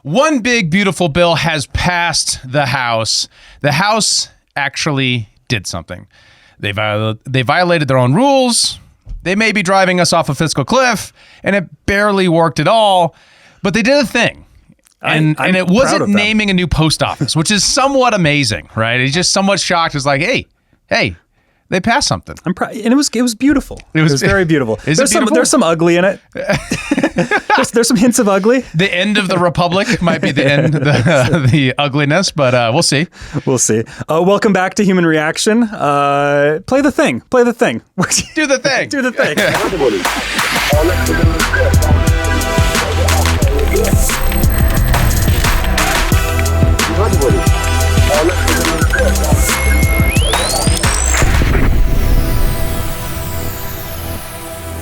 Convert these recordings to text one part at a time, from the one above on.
One big, beautiful bill has passed the House. The House actually did something. They violated their own rules. They may be driving us off a fiscal cliff, and it barely worked at all, but they did a thing. And it wasn't naming a new post office, which is somewhat amazing, right? He's just somewhat shocked. It's like, hey, they passed something. I'm proud, and it was beautiful. It was very beautiful. There's some ugly in it. there's some hints of ugly. The end of the Republic might be the end, the ugliness, but we'll see. We'll see. Welcome back to Human Reaction. Play the thing. Do the thing. Do the thing.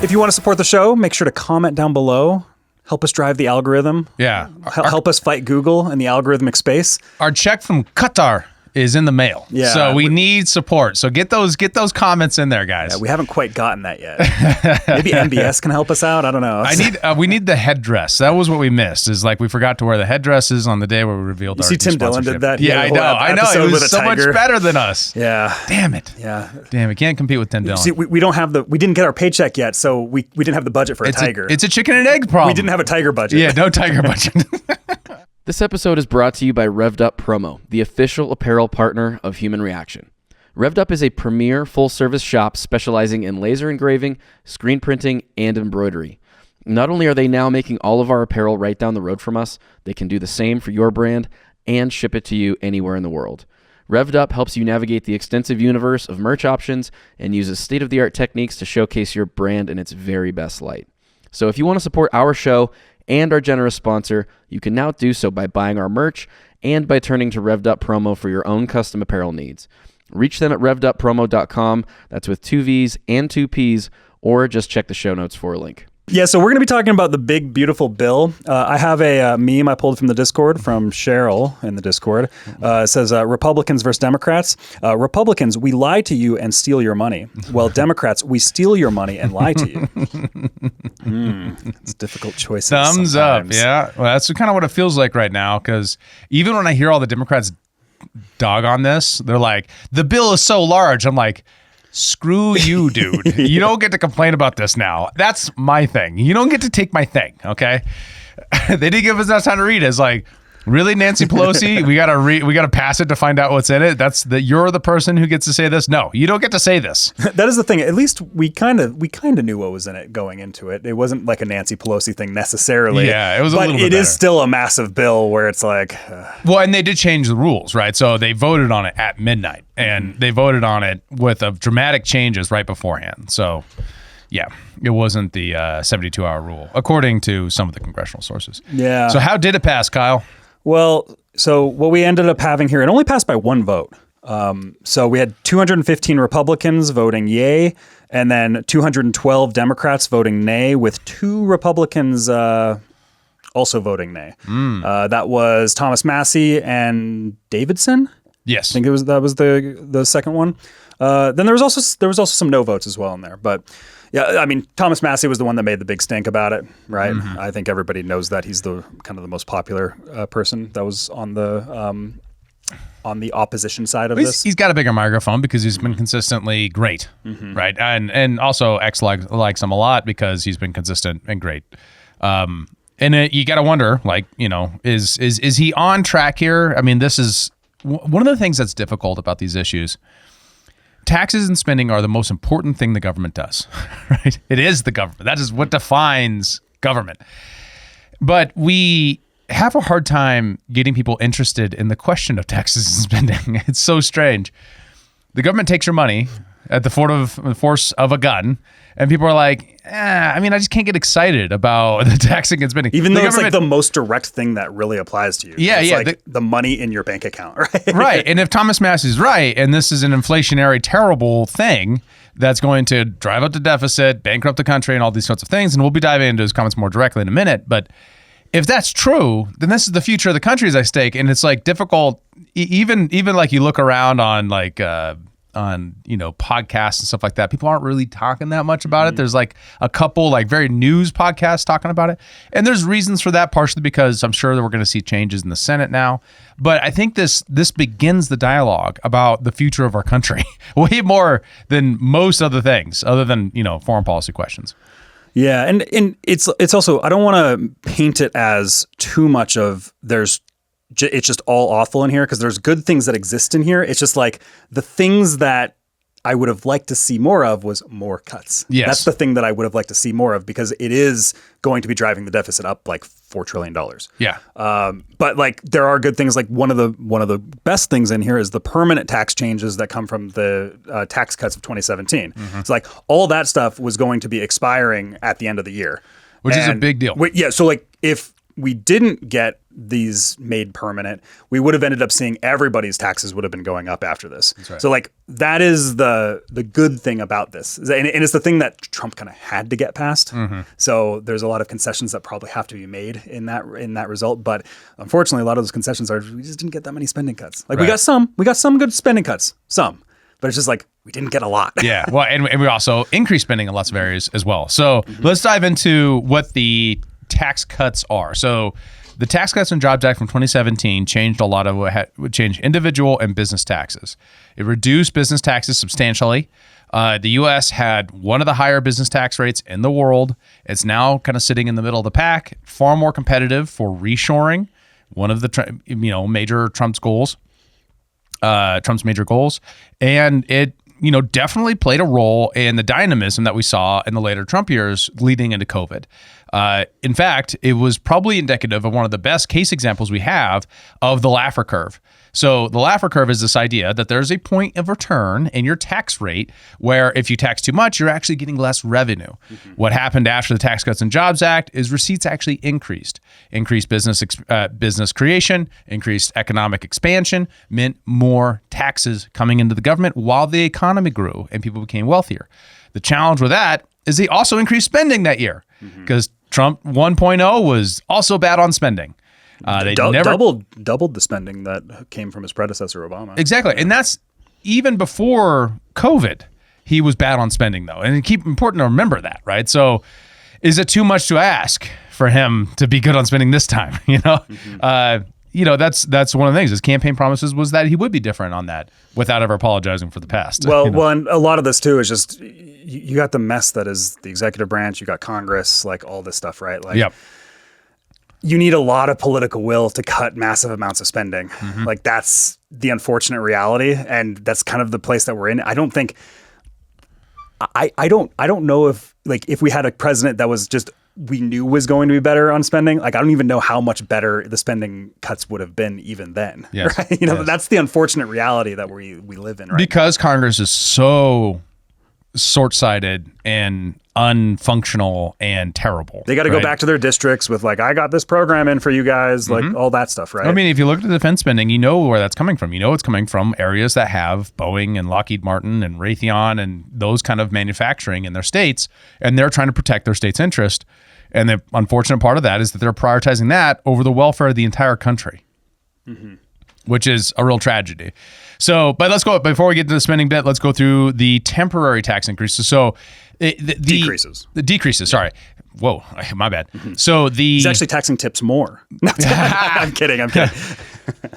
If you want to support the show, make sure to comment down below. Help us drive the algorithm. Yeah. Help us fight Google in the algorithmic space. Our check from Qatar is in the mail. Yeah. So we need support. So get those comments in there, guys. Yeah, we haven't quite gotten that yet. Maybe MBS can help us out. I don't know. We need the headdress. That was what we missed. Is like we forgot to wear the headdresses on the day where we revealed our Tim Dillon did that. Yeah, I know. It was so much better than us. Yeah. Damn it. Yeah. Damn, we can't compete with Tim Dillon. See, we didn't get our paycheck yet, so we didn't have the budget for a tiger. It's a chicken and egg problem. We didn't have a tiger budget. Yeah, no tiger budget. This episode is brought to you by Revved Up Promo, the official apparel partner of Human Reaction. Revved Up is a premier full-service shop specializing in laser engraving, screen printing, and embroidery. Not only are they now making all of our apparel right down the road from us, they can do the same for your brand and ship it to you anywhere in the world. Revved Up helps you navigate the extensive universe of merch options and uses state-of-the-art techniques to showcase your brand in its very best light. So if you want to support our show and our generous sponsor, you can now do so by buying our merch and by turning to Revved Up Promo for your own custom apparel needs. Reach them at revveduppromo.com. That's with 2 V's and 2 P's, or just check the show notes for a link. Yeah, so we're going to be talking about the big, beautiful bill. I have a meme I pulled from the Discord from Cheryl in the Discord. It says, Republicans versus Democrats. Republicans, we lie to you and steal your money. Well, Democrats, we steal your money and lie to you. It's difficult choices. Thumbs sometimes. up, yeah. Well, that's kind of what it feels like right now, because even when I hear all the Democrats dog on this, they're like, the bill is so large. I'm like, screw you, dude. You don't get to complain about this now. That's my thing. You don't get to take my thing, okay? They didn't give us enough time to read it. It's like, really, Nancy Pelosi? we gotta pass it to find out what's in it. You're the person who gets to say this. No, you don't get to say this. That is the thing. At least we kind of knew what was in it going into it. It wasn't like a Nancy Pelosi thing necessarily. Yeah, it was a little bit But it better. is still a massive bill where it's like. Well, and they did change the rules, right? So they voted on it at midnight, and they voted on it with dramatic changes right beforehand. So. Yeah, it wasn't the 72-hour rule, according to some of the congressional sources. Yeah. So how did it pass, Kyle? Well, so what we ended up having here, it only passed by one vote. So we had 215 Republicans voting yay, and then 212 Democrats voting nay, with 2 Republicans also voting nay. That was Thomas Massey and Davidson. Yes. I think that was the second one. Then there was also some no votes as well in there, but. Yeah, I mean, Thomas Massey was the one that made the big stink about it, right? Mm-hmm. I think everybody knows that he's the kind of the most popular person that was on the opposition side of this. He's got a bigger microphone because he's been consistently great, right? And also X likes him a lot because he's been consistent and great. And you got to wonder, like, you know, is he on track here? I mean, this is one of the things that's difficult about these issues. Taxes and spending are the most important thing the government does, right? It is the government. That is what defines government. But we have a hard time getting people interested in the question of taxes and spending. It's so strange. The government takes your money at the force of a gun, and people are like, I mean, I just can't get excited about the taxing and spending. Even though it's like the most direct thing that really applies to you. Yeah, it's yeah. like the money in your bank account, right? Right. And if Thomas Massey's right, and this is an inflationary, terrible thing that's going to drive up the deficit, bankrupt the country, and all these sorts of things, and we'll be diving into his comments more directly in a minute, but if that's true, then this is the future of the country as I stake, and it's like difficult, even like you look around on like podcasts and stuff like that, people aren't really talking that much about it. There's like a couple like very news podcasts talking about it, and there's reasons for that, partially because I'm sure that we're going to see changes in the Senate now. But I think this begins the dialogue about the future of our country way more than most other things, other than foreign policy questions. Yeah, and it's also, I don't want to paint it as too much of it's just all awful in here, because there's good things that exist in here. It's just like the things that I would have liked to see more of was more cuts. Yes. That's the thing that I would have liked to see more of, because it is going to be driving the deficit up like $4 trillion. Yeah. But like there are good things. Like one of the best things in here is the permanent tax changes that come from the tax cuts of 2017. So like all that stuff was going to be expiring at the end of the year. Which is a big deal. Yeah. So like if we didn't get these made permanent, we would have ended up seeing everybody's taxes would have been going up after this. That's right. So like that is the good thing about this. And it's the thing that Trump kind of had to get past. So there's a lot of concessions that probably have to be made in that result. But unfortunately, a lot of those concessions we just didn't get that many spending cuts. Like we got some good spending cuts, but it's just like we didn't get a lot. Yeah. Well, and we also increased spending in lots of areas as well. So let's dive into what the tax cuts are. So the Tax Cuts and Jobs Act from 2017 changed a lot of what would change individual and business taxes. It reduced business taxes substantially. The U.S. had one of the higher business tax rates in the world. It's now kind of sitting in the middle of the pack, far more competitive for reshoring, one of the major Trump's major goals, and it definitely played a role in the dynamism that we saw in the later Trump years leading into COVID. In fact, it was probably indicative of one of the best case examples we have of the Laffer curve. So the Laffer curve is this idea that there's a point of return in your tax rate where if you tax too much, you're actually getting less revenue. What happened after the Tax Cuts and Jobs Act is receipts actually increased business creation, increased economic expansion, meant more taxes coming into the government while the economy grew and people became wealthier. The challenge with that is they also increased spending that year because Trump 1.0 was also bad on spending. They doubled the spending that came from his predecessor, Obama. Exactly. And that's even before COVID, he was bad on spending though. And it's important to remember that, right? So is it too much to ask for him to be good on spending this time? That's one of the things. His campaign promises was that he would be different on that without ever apologizing for the past. Well, and a lot of this too is just, you got the mess that is the executive branch, you got Congress, like all this stuff, right? Like, yep. You need a lot of political will to cut massive amounts of spending. Like that's the unfortunate reality. And that's kind of the place that we're in. I don't know if we had a president that was just, we knew was going to be better on spending. Like, I don't even know how much better the spending cuts would have been even then. Yes. Right? That's the unfortunate reality that we live in right because now. Congress is so short-sighted and unfunctional and terrible. They got to go back to their districts with like, I got this program in for you guys, like all that stuff, right? I mean, if you look at the defense spending, you know where that's coming from. You know it's coming from areas that have Boeing and Lockheed Martin and Raytheon and those kind of manufacturing in their states, and they're trying to protect their state's interest. And the unfortunate part of that is that they're prioritizing that over the welfare of the entire country, which is a real tragedy. So, but let's go, before we get to the spending bit, let's go through the temporary tax increases. So decreases. The decreases, sorry. Whoa, my bad. So he's actually taxing tips more. I'm kidding.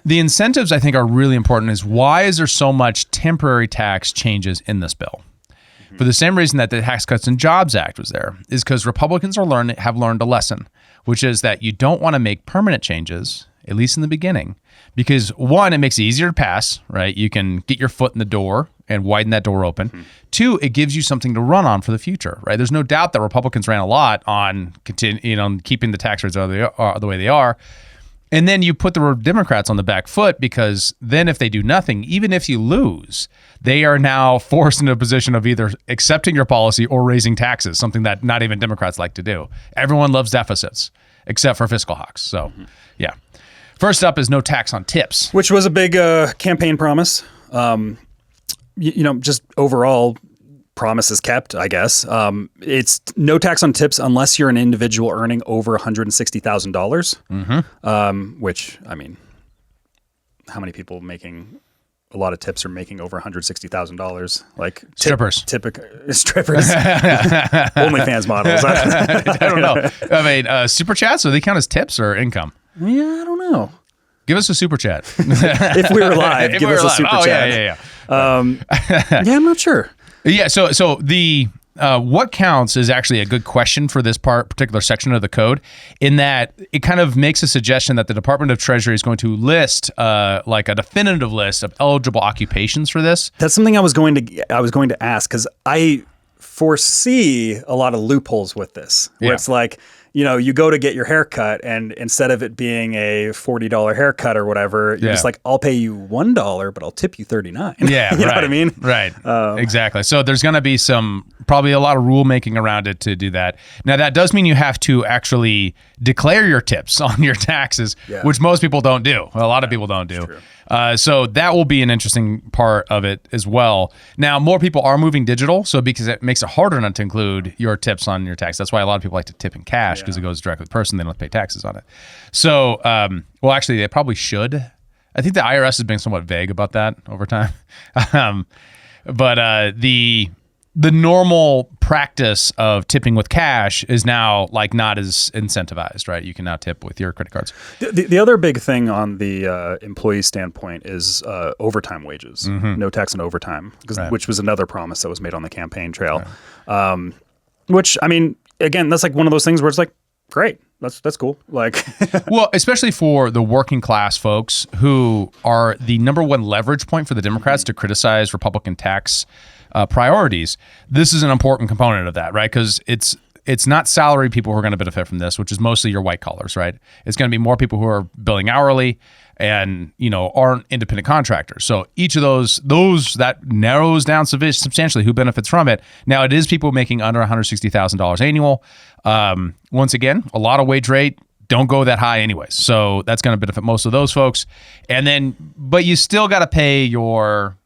The incentives I think are really important is why is there so much temporary tax changes in this bill? For the same reason that the Tax Cuts and Jobs Act was there, is because Republicans have learned a lesson, which is that you don't want to make permanent changes, at least in the beginning, because one, it makes it easier to pass, right? You can get your foot in the door and widen that door open. Two, it gives you something to run on for the future, right? There's no doubt that Republicans ran a lot on keeping the tax rates the way they are. And then you put the Democrats on the back foot because then if they do nothing, even if you lose, they are now forced into a position of either accepting your policy or raising taxes, something that not even Democrats like to do. Everyone loves deficits, except for fiscal hawks. So, yeah. First up is no tax on tips. Which was a big campaign promise. Just overall promises kept, I guess. It's no tax on tips unless you're an individual earning over $160,000. Which, I mean, how many people making a lot of tips are making over $160,000. Like Strippers. Typical strippers. OnlyFans models. I don't know. I mean, super chats, so they count as tips or income? Yeah, I don't know. Give us a super chat. If we were live, give us a super chat. Yeah. Yeah, I'm not sure. Yeah, so the what counts is actually a good question for this particular section of the code, in that it kind of makes a suggestion that the Department of Treasury is going to list like a definitive list of eligible occupations for this. That's something I was going to ask, because I foresee a lot of loopholes with this, where it's like, you know, you go to get your haircut, and instead of it being a $40 haircut or whatever, you're just like, I'll pay you $1, but I'll tip you $39. Yeah, you know what I mean? Right. Exactly. So there's going to be probably a lot of rule making around it to do that. Now, that does mean you have to actually declare your tips on your taxes, which most people don't do. A lot of people don't do. So that will be an interesting part of it as well. Now, more people are moving digital, so because it makes it harder not to include your tips on your tax. That's why a lot of people like to tip in cash, because it goes directly to the person. They don't have to pay taxes on it. So, well, actually, they probably should. I think the IRS has been somewhat vague about that over time. But the normal practice of tipping with cash is now like not as incentivized, right? You can now tip with your credit cards. The other big thing on the employee standpoint is overtime wages, no tax on overtime, which was another promise that was made on the campaign trail. Which, I mean, again, that's like one of those things where it's like, great, that's cool. Like, well, especially for the working class folks who are the number one leverage point for the Democrats to criticize Republican tax priorities. This is an important component of that, right? Because it's not salary people who are going to benefit from this, which is mostly your white collars, right? It's going to be more people who are billing hourly and, you know, aren't independent contractors. So each of those that narrows down substantially who benefits from it. Now, it is people making under $160,000 annual. Once again, a lot of wage rate don't go that high anyways. So that's going to benefit most of those folks. And then, but you still got to pay your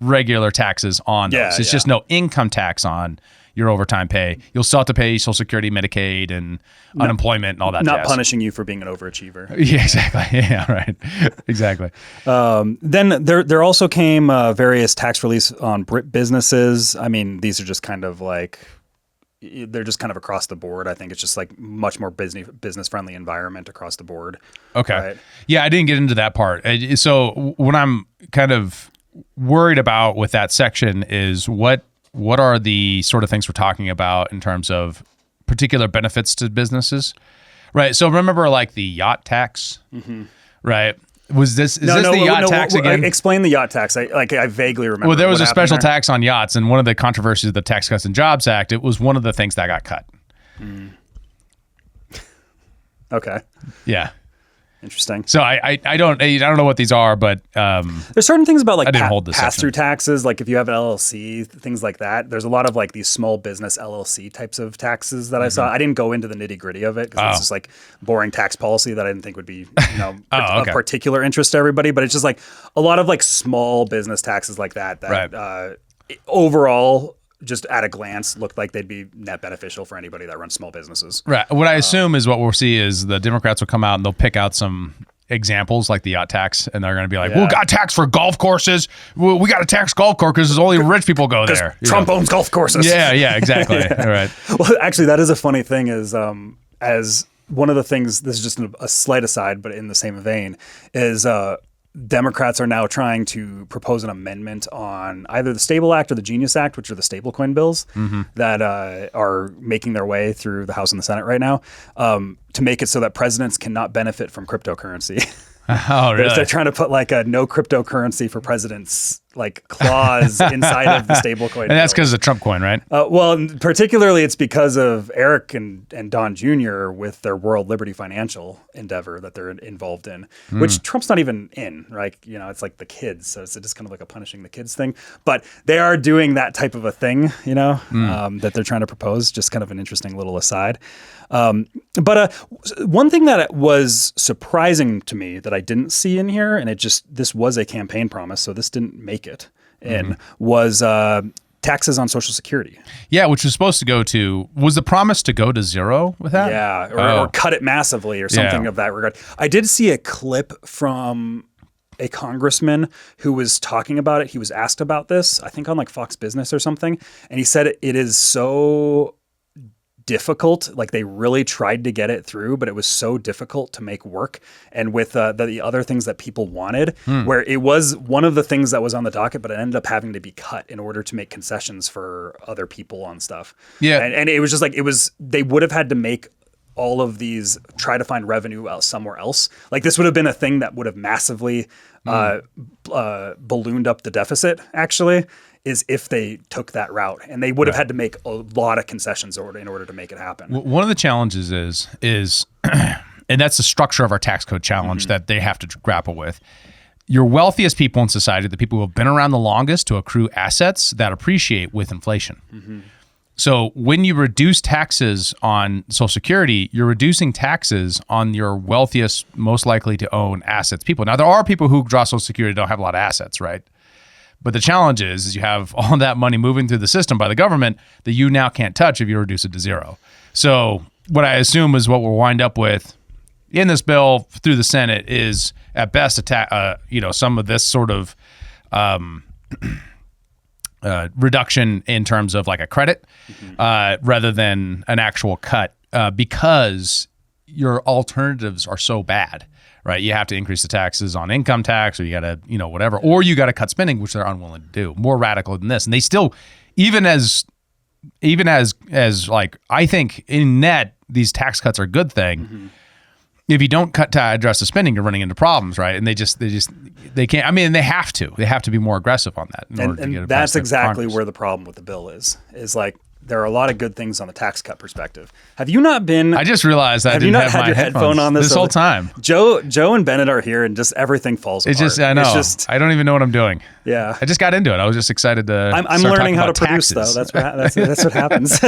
regular taxes on those. It's just no income tax on your overtime pay. You'll still have to pay Social Security, Medicaid, and unemployment and all that. Not punishing you for being an overachiever. Yeah, exactly. Yeah, right. Exactly. Then there also came various tax reliefs on businesses. I mean, these are just kind of like, they're just kind of across the board. I think it's just like much more business friendly environment across the board. Okay. Right? Yeah, I didn't get into that part. So what I'm kind of worried about with that section is what are the sort of things we're talking about in terms of particular benefits to businesses, right? So remember, like the yacht tax, right? Was this the yacht tax again? Explain the yacht tax. I vaguely remember. Well, there was a special tax on yachts, and one of the controversies of the Tax Cuts and Jobs Act, it was one of the things that got cut. Okay. Yeah. Interesting. So I don't know what these are, but there's certain things about like pass-through section. Taxes, like if you have an LLC, things like that. There's a lot of like these small business LLC types of taxes that I saw. I didn't go into the nitty-gritty of it because it's just like boring tax policy that I didn't think would be of particular interest to everybody. But it's just like a lot of like small business taxes like that overall, just at a glance, looked like they'd be net beneficial for anybody that runs small businesses. Right. What I assume is what we'll see is the Democrats will come out and they'll pick out some examples like the yacht tax, and they're going to be like, "We got a tax for golf courses. We got a tax golf course because only rich people go there." Trump owns golf courses. Yeah, exactly. All right. Well, actually, that is a funny thing. Is as one of the things. This is just a slight aside, but in the same vein, is Democrats are now trying to propose an amendment on either the Stable Act or the Genius Act, which are the stablecoin bills that are making their way through the House and the Senate right now, to make it so that presidents cannot benefit from cryptocurrency. Oh, really? They're trying to put like a no cryptocurrency for presidents like clause inside of the stablecoin. And that's because of Trump coin, right? Well, particularly it's because of Eric and Don Jr. with their World Liberty Financial endeavor that they're involved in, which Trump's not even in, right? You know, it's like the kids. So it's just kind of like a punishing the kids thing. But they are doing that type of a thing, you know, that they're trying to propose. Just kind of an interesting little aside. But one thing that was surprising to me that I didn't see in here, and this was a campaign promise, so this didn't make it in, was taxes on Social Security. Yeah, which was supposed to was the promise to go to zero with that? Yeah, or cut it massively or something of that regard. I did see a clip from a congressman who was talking about it. He was asked about this, I think on like Fox Business or something. And he said it is so difficult. Like they really tried to get it through, but it was so difficult to make work. And with the other things that people wanted, where it was one of the things that was on the docket, but it ended up having to be cut in order to make concessions for other people on stuff. Yeah. And it was just like, they would have had to make all of these, try to find revenue out somewhere else. Like this would have been a thing that would have massively ballooned up the deficit, actually, is if they took that route. And they would have had to make a lot of concessions in order to make it happen. One of the challenges is and that's the structure of our tax code challenge that they have to grapple with. Your wealthiest people in society, the people who have been around the longest to accrue assets that appreciate with inflation. So when you reduce taxes on Social Security, you're reducing taxes on your wealthiest, most likely to own assets people. Now, there are people who draw Social Security don't have a lot of assets, right? But the challenge is you have all that money moving through the system by the government that you now can't touch if you reduce it to zero. So what I assume is what we'll wind up with in this bill through the Senate is at best some of this sort of reduction in terms of like a credit rather than an actual cut because your alternatives are so bad, right? You have to increase the taxes on income tax or you got to, whatever, or you got to cut spending, which they're unwilling to do, more radical than this. And they still, even as like, I think in net, these tax cuts are a good thing. If you don't cut to address the spending, you're running into problems, right? And they can't. I mean, they have to be more aggressive on that. And that's exactly where the problem with the bill is like there are a lot of good things on the tax cut perspective. Have you not been? I just realized I didn't have my your headphone on this whole time. Joe and Bennett are here, and just everything falls apart. I know. I don't even know what I'm doing. Yeah, I just got into it. I was just excited to. I'm learning how to produce, though. That's what happens.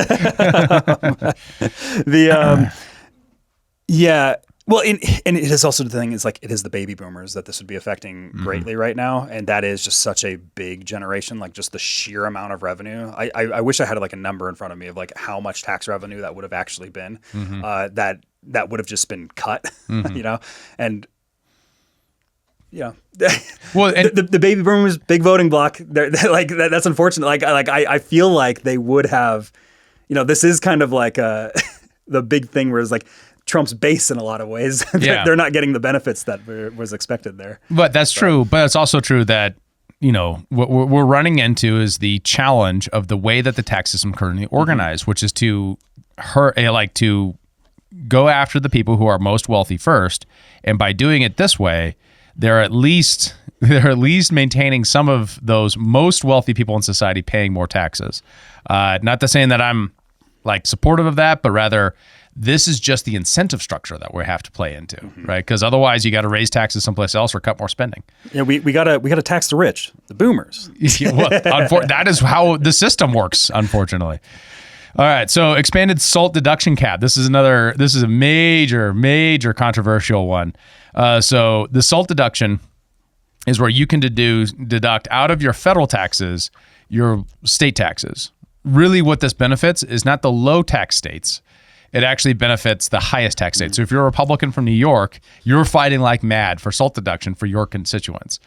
Yeah. Well, and it is also the thing is like it is the baby boomers that this would be affecting greatly right now, and that is just such a big generation. Like just the sheer amount of revenue. I wish I had like a number in front of me of like how much tax revenue that would have actually been that would have just been cut, and. Yeah. Well, the baby boomers, big voting bloc. They're like that's unfortunate. I feel like they would have, this is kind of like the big thing where it's like. Trump's base in a lot of ways. They're not getting the benefits that was expected there. But that's true. But it's also true that, what we're running into is the challenge of the way that the tax system currently organized, which is to go after the people who are most wealthy first. And by doing it this way, they're at least maintaining some of those most wealthy people in society paying more taxes. Not to saying that I'm like supportive of that, but rather this is just the incentive structure that we have to play into, right? Because otherwise you got to raise taxes someplace else or cut more spending. Yeah, we gotta tax the rich, the boomers. That is how the system works, unfortunately. All right, so expanded SALT deduction cap. This is a major controversial one. So the SALT deduction is where you can deduct out of your federal taxes your state taxes. Really what this benefits is not the low tax states. It actually benefits the highest tax states. So if you're a Republican from New York, you're fighting like mad for SALT deduction for your constituents.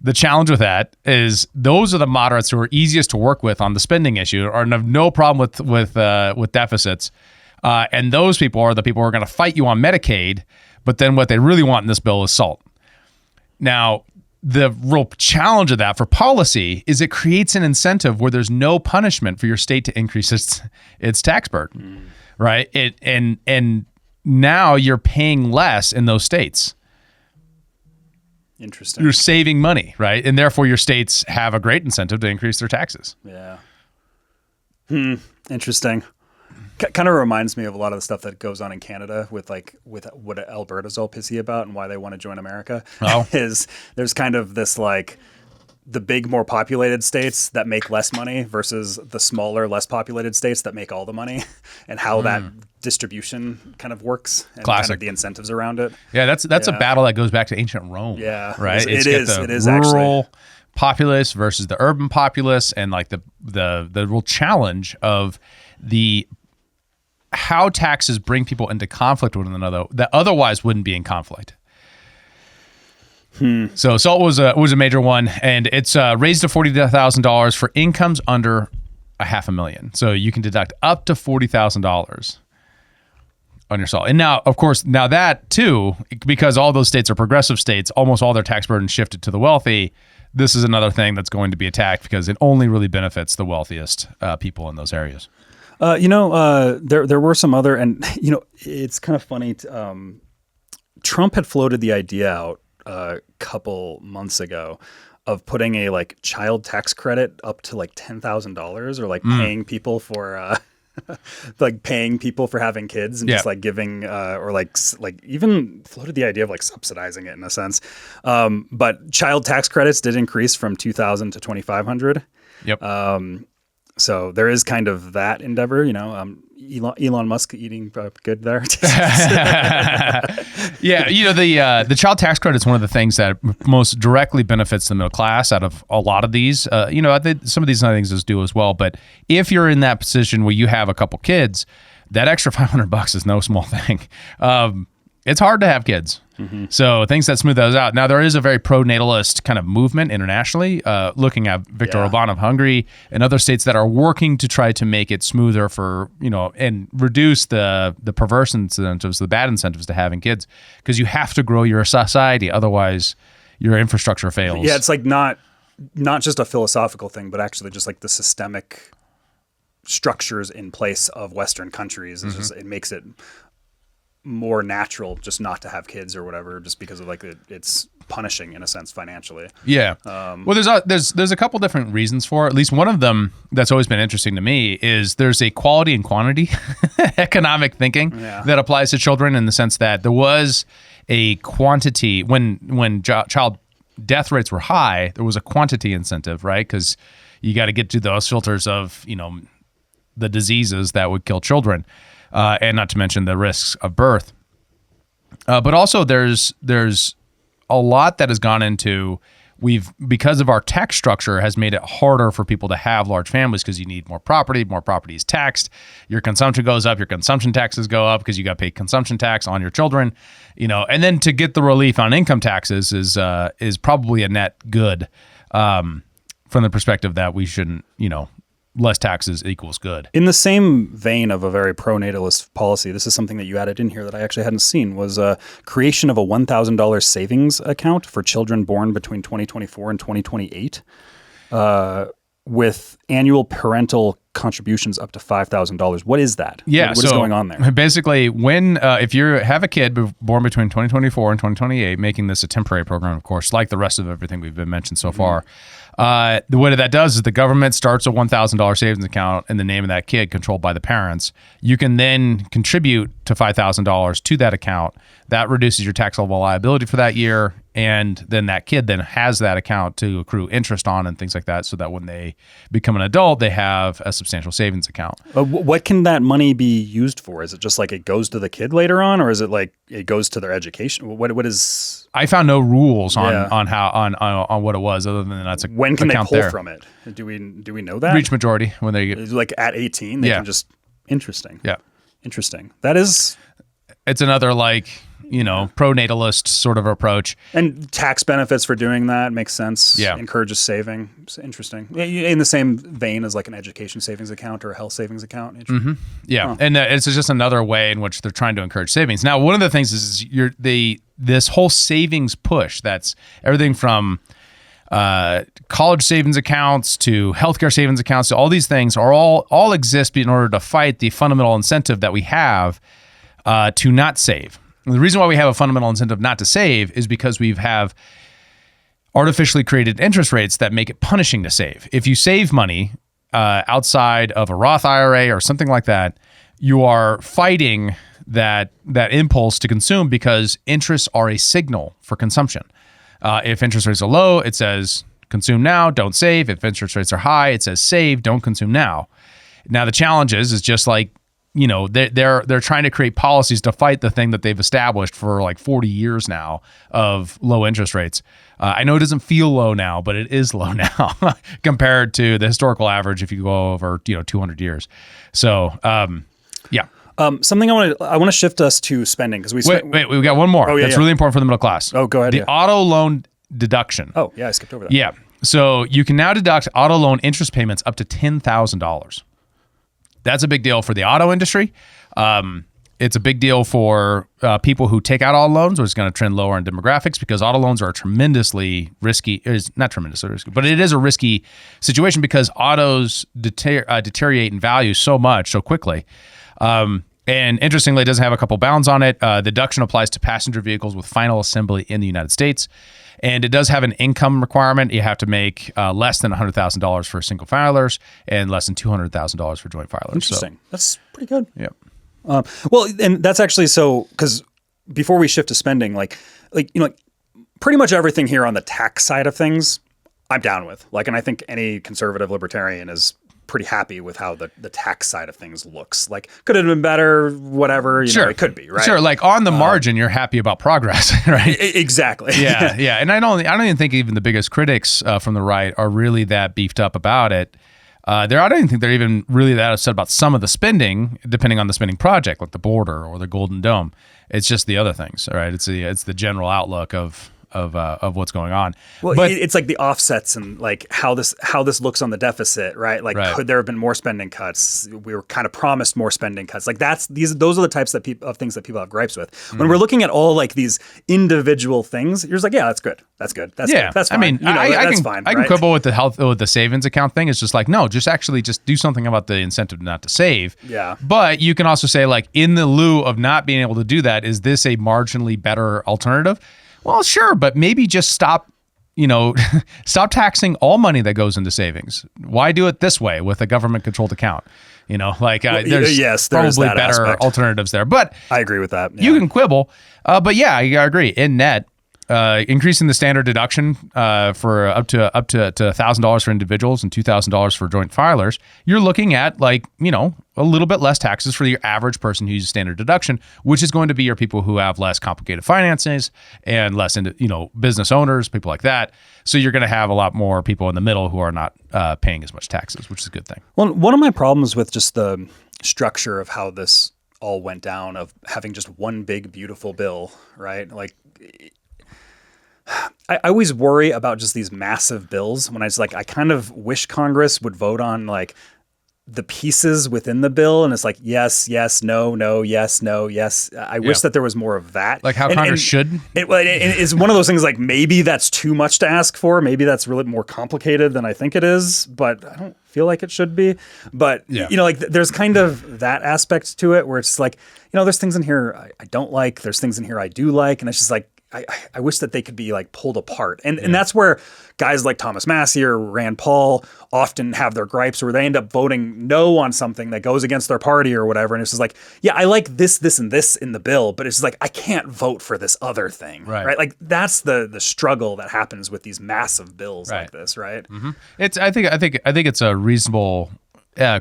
The challenge with that is those are the moderates who are easiest to work with on the spending issue or have no problem with deficits. And those people are the people who are going to fight you on Medicaid, but then what they really want in this bill is SALT. Now, the real challenge of that for policy is it creates an incentive where there's no punishment for your state to increase its tax burden, right? And now you're paying less in those states. Interesting. You're saving money, right? And therefore your states have a great incentive to increase their taxes. Yeah. Interesting. Kind of reminds me of a lot of the stuff that goes on in Canada with what Alberta's all pissy about and why they want to join America. Is there's kind of this like the big, more populated states that make less money versus the smaller, less populated states that make all the money, and how that distribution kind of works and Classic. kind of the incentives around it. Yeah, that's a battle that goes back to ancient Rome. Yeah, right. It is rural actually. populace versus the urban populace, and like the real challenge of how taxes bring people into conflict with one another that otherwise wouldn't be in conflict. So SALT was a major one, and it's raised to $40,000 for incomes under $500,000. So you can deduct up to $40,000 on your SALT. And now, of course, now that too, because all those states are progressive states, almost all their tax burden shifted to the wealthy. This is another thing that's going to be attacked because it only really benefits the wealthiest people in those areas. There were some other, and it's kind of funny. Trump had floated the idea out a couple months ago of putting a child tax credit up to $10,000, or paying people for paying people for having kids, and just giving or even floated the idea of subsidizing it in a sense. But child tax credits did increase from $2,000 to $2,500. Yep. So there is kind of that endeavor, Elon Musk eating good there. Yeah, the child tax credit is one of the things that most directly benefits the middle class out of a lot of these. Some of these other things do as well. But if you're in that position where you have a couple kids, that extra $500 is no small thing. It's hard to have kids. Mm-hmm. So things that smooth those out. Now, there is a very pro-natalist kind of movement internationally, looking at Viktor Orbán of Hungary and other states that are working to try to make it smoother for, and reduce the perverse incentives, the bad incentives to having kids, because you have to grow your society. Otherwise, your infrastructure fails. Yeah, it's not just a philosophical thing, but actually just the systemic structures in place of Western countries. It's just, it makes it more natural just not to have kids or whatever, just because of it's punishing in a sense financially. Yeah. Well, there's a couple different reasons for it. At least one of them that's always been interesting to me is there's a quality and quantity economic thinking that applies to children, in the sense that there was a quantity when child death rates were high, there was a quantity incentive, right? Because you got to get to those filters of the diseases that would kill children. And not to mention the risks of birth. But also there's a lot that has gone into, because of our tax structure has made it harder for people to have large families, because you need more property is taxed, your consumption goes up, your consumption taxes go up because you got to pay consumption tax on your children, and then to get the relief on income taxes is probably a net good, from the perspective that we shouldn't, less taxes equals good. In the same vein of a very pro-natalist policy, this is something that you added in here that I actually hadn't seen, was a creation of a $1,000 savings account for children born between 2024 and 2028, with annual parental contributions up to $5,000. What is that? Yeah, what is going on there? Basically, when if you have a kid born between 2024 and 2028, making this a temporary program, of course, like the rest of everything we've been mentioned so far, the way that does is the government starts a $1,000 savings account in the name of that kid, controlled by the parents. You can then contribute to $5,000 to that account. That reduces your taxable liability for that year, and then that kid then has that account to accrue interest on and things like that, so that when they become an adult, they have a substantial savings account. What can that money be used for? Is it just it goes to the kid later on, or is it it goes to their education? What is? I found no rules on how on what it was, other than that's a when can they pull there. From it? Do we know that? Reach majority when they get at 18, they can just interesting. Yeah, interesting. That is. It's another pro-natalist sort of approach. And tax benefits for doing that makes sense. Yeah. Encourages saving. It's interesting. In the same vein as an education savings account or a health savings account. Mm-hmm. Yeah. And it's just another way in which they're trying to encourage savings. Now, one of the things is this whole savings push, that's everything from college savings accounts to healthcare savings accounts, to all these things are all exist in order to fight the fundamental incentive that we have to not save. And the reason why we have a fundamental incentive not to save is because we have artificially created interest rates that make it punishing to save. If you save money outside of a Roth IRA or something like that, you are fighting that impulse to consume, because interests are a signal for consumption. If interest rates are low, it says consume now, don't save. If interest rates are high, it says save, don't consume now. Now the challenge is just they're trying to create policies to fight the thing that they've established for 40 years now of low interest rates. I know it doesn't feel low now, but it is low now compared to the historical average if you go over 200 years. So yeah. Something I want to shift us to spending, because wait, we got one more. That's really important for the middle class. Oh, go ahead. The auto loan deduction. Oh, yeah, I skipped over that. Yeah. So you can now deduct auto loan interest payments up to $10,000. That's a big deal for the auto industry. It's a big deal for people who take out auto loans, which is going to trend lower in demographics because auto loans are tremendously risky. It's not tremendously risky, but it is a risky situation because autos deteriorate in value so much, so quickly. And interestingly, it doesn't have a couple bounds on it. The deduction applies to passenger vehicles with final assembly in the United States. And it does have an income requirement. You have to make less than $100,000 for single filers and less than $200,000 for joint filers. Interesting. That's pretty good. Yep. Well, and that's actually so because before we shift to spending, pretty much everything here on the tax side of things, I'm down with. And I think any conservative libertarian is pretty happy with how the tax side of things looks. Could it have been better? Whatever. You know, it could be, right? Sure. On the margin, you're happy about progress, right? Exactly. Yeah, yeah. And I don't even think even the biggest critics from the right are really that beefed up about it. I don't even think they're even really that upset about some of the spending, depending on the spending project, like the border or the Golden Dome. It's just the other things, right? It's the general outlook of what's going on. Well, but it's like the offsets and how this looks on the deficit, right? Could there have been more spending cuts? We were kind of promised more spending cuts. Those are the types of things that people have gripes with. When we're looking at all these individual things, you're just yeah, that's good. That's good. That's good. That's fine. That's fine. I can quibble with the savings account thing. It's just no, actually just do something about the incentive not to save. Yeah. But you can also say in the lieu of not being able to do that, is this a marginally better alternative? Well, sure, but maybe just stop taxing all money that goes into savings. Why do it this way with a government-controlled account? There's probably better alternatives there. But I agree with that. Yeah. You can quibble, but yeah, I agree. In net, increasing the standard deduction for up to $1,000 for individuals and $2,000 for joint filers, you're looking at a little bit less taxes for your average person who uses standard deduction, which is going to be your people who have less complicated finances and less business owners, people like that. So you're going to have a lot more people in the middle who are not paying as much taxes, which is a good thing. Well, one of my problems with just the structure of how this all went down, of having just one big beautiful bill, right? I always worry about just these massive bills when I kind of wish Congress would vote on the pieces within the bill, and it's yes, yes, no, no, yes, no, yes. I wish that there was more of that. How Congress should. It's one of those things maybe that's too much to ask for. Maybe that's really more complicated than I think it is, but I don't feel like it should be. But, there's kind of that aspect to it where it's there's things in here I don't like. There's things in here I do like. And it's just I wish that they could be pulled apart. And that's where guys like Thomas Massey or Rand Paul often have their gripes, where they end up voting no on something that goes against their party or whatever. And it's just yeah, I like this, this, and this in the bill, but it's just I can't vote for this other thing. Right. That's the struggle that happens with these massive bills like this, right? Mm-hmm. I think it's a reasonable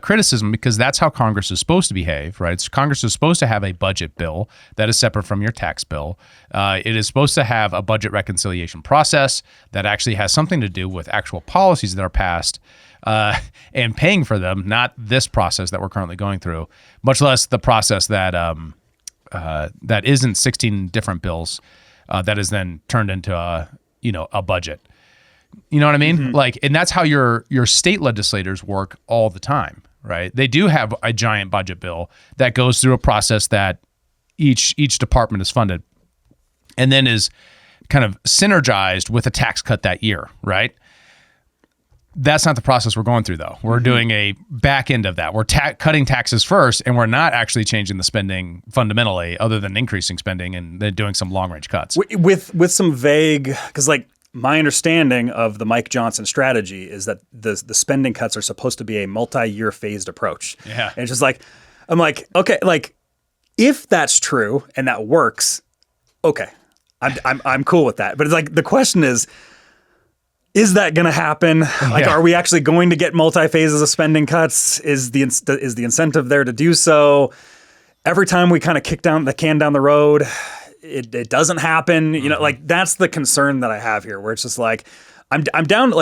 criticism, because that's how Congress is supposed to behave, right? So Congress is supposed to have a budget bill that is separate from your tax bill. It is supposed to have a budget reconciliation process that actually has something to do with actual policies that are passed and paying for them, not this process that we're currently going through, much less the process that that isn't 16 different bills that is then turned into a budget. You know what I mean? Mm-hmm. And that's how your state legislators work all the time, right? They do have a giant budget bill that goes through a process that each department is funded and then is kind of synergized with a tax cut that year, right? That's not the process we're going through, though. We're doing a back end of that. We're cutting taxes first, and we're not actually changing the spending fundamentally, other than increasing spending and then doing some long-range cuts. With some vague, because my understanding of the Mike Johnson strategy is that the spending cuts are supposed to be a multi-year phased approach. Yeah. And it's just I'm okay, if that's true and that works, okay, I'm cool with that. But it's the question is that going to happen? Are we actually going to get multi-phases of spending cuts? Is the incentive there to do so? Every time we kind of kick down the can down the road, it doesn't happen. That's the concern that I have here, where it's just I'm down.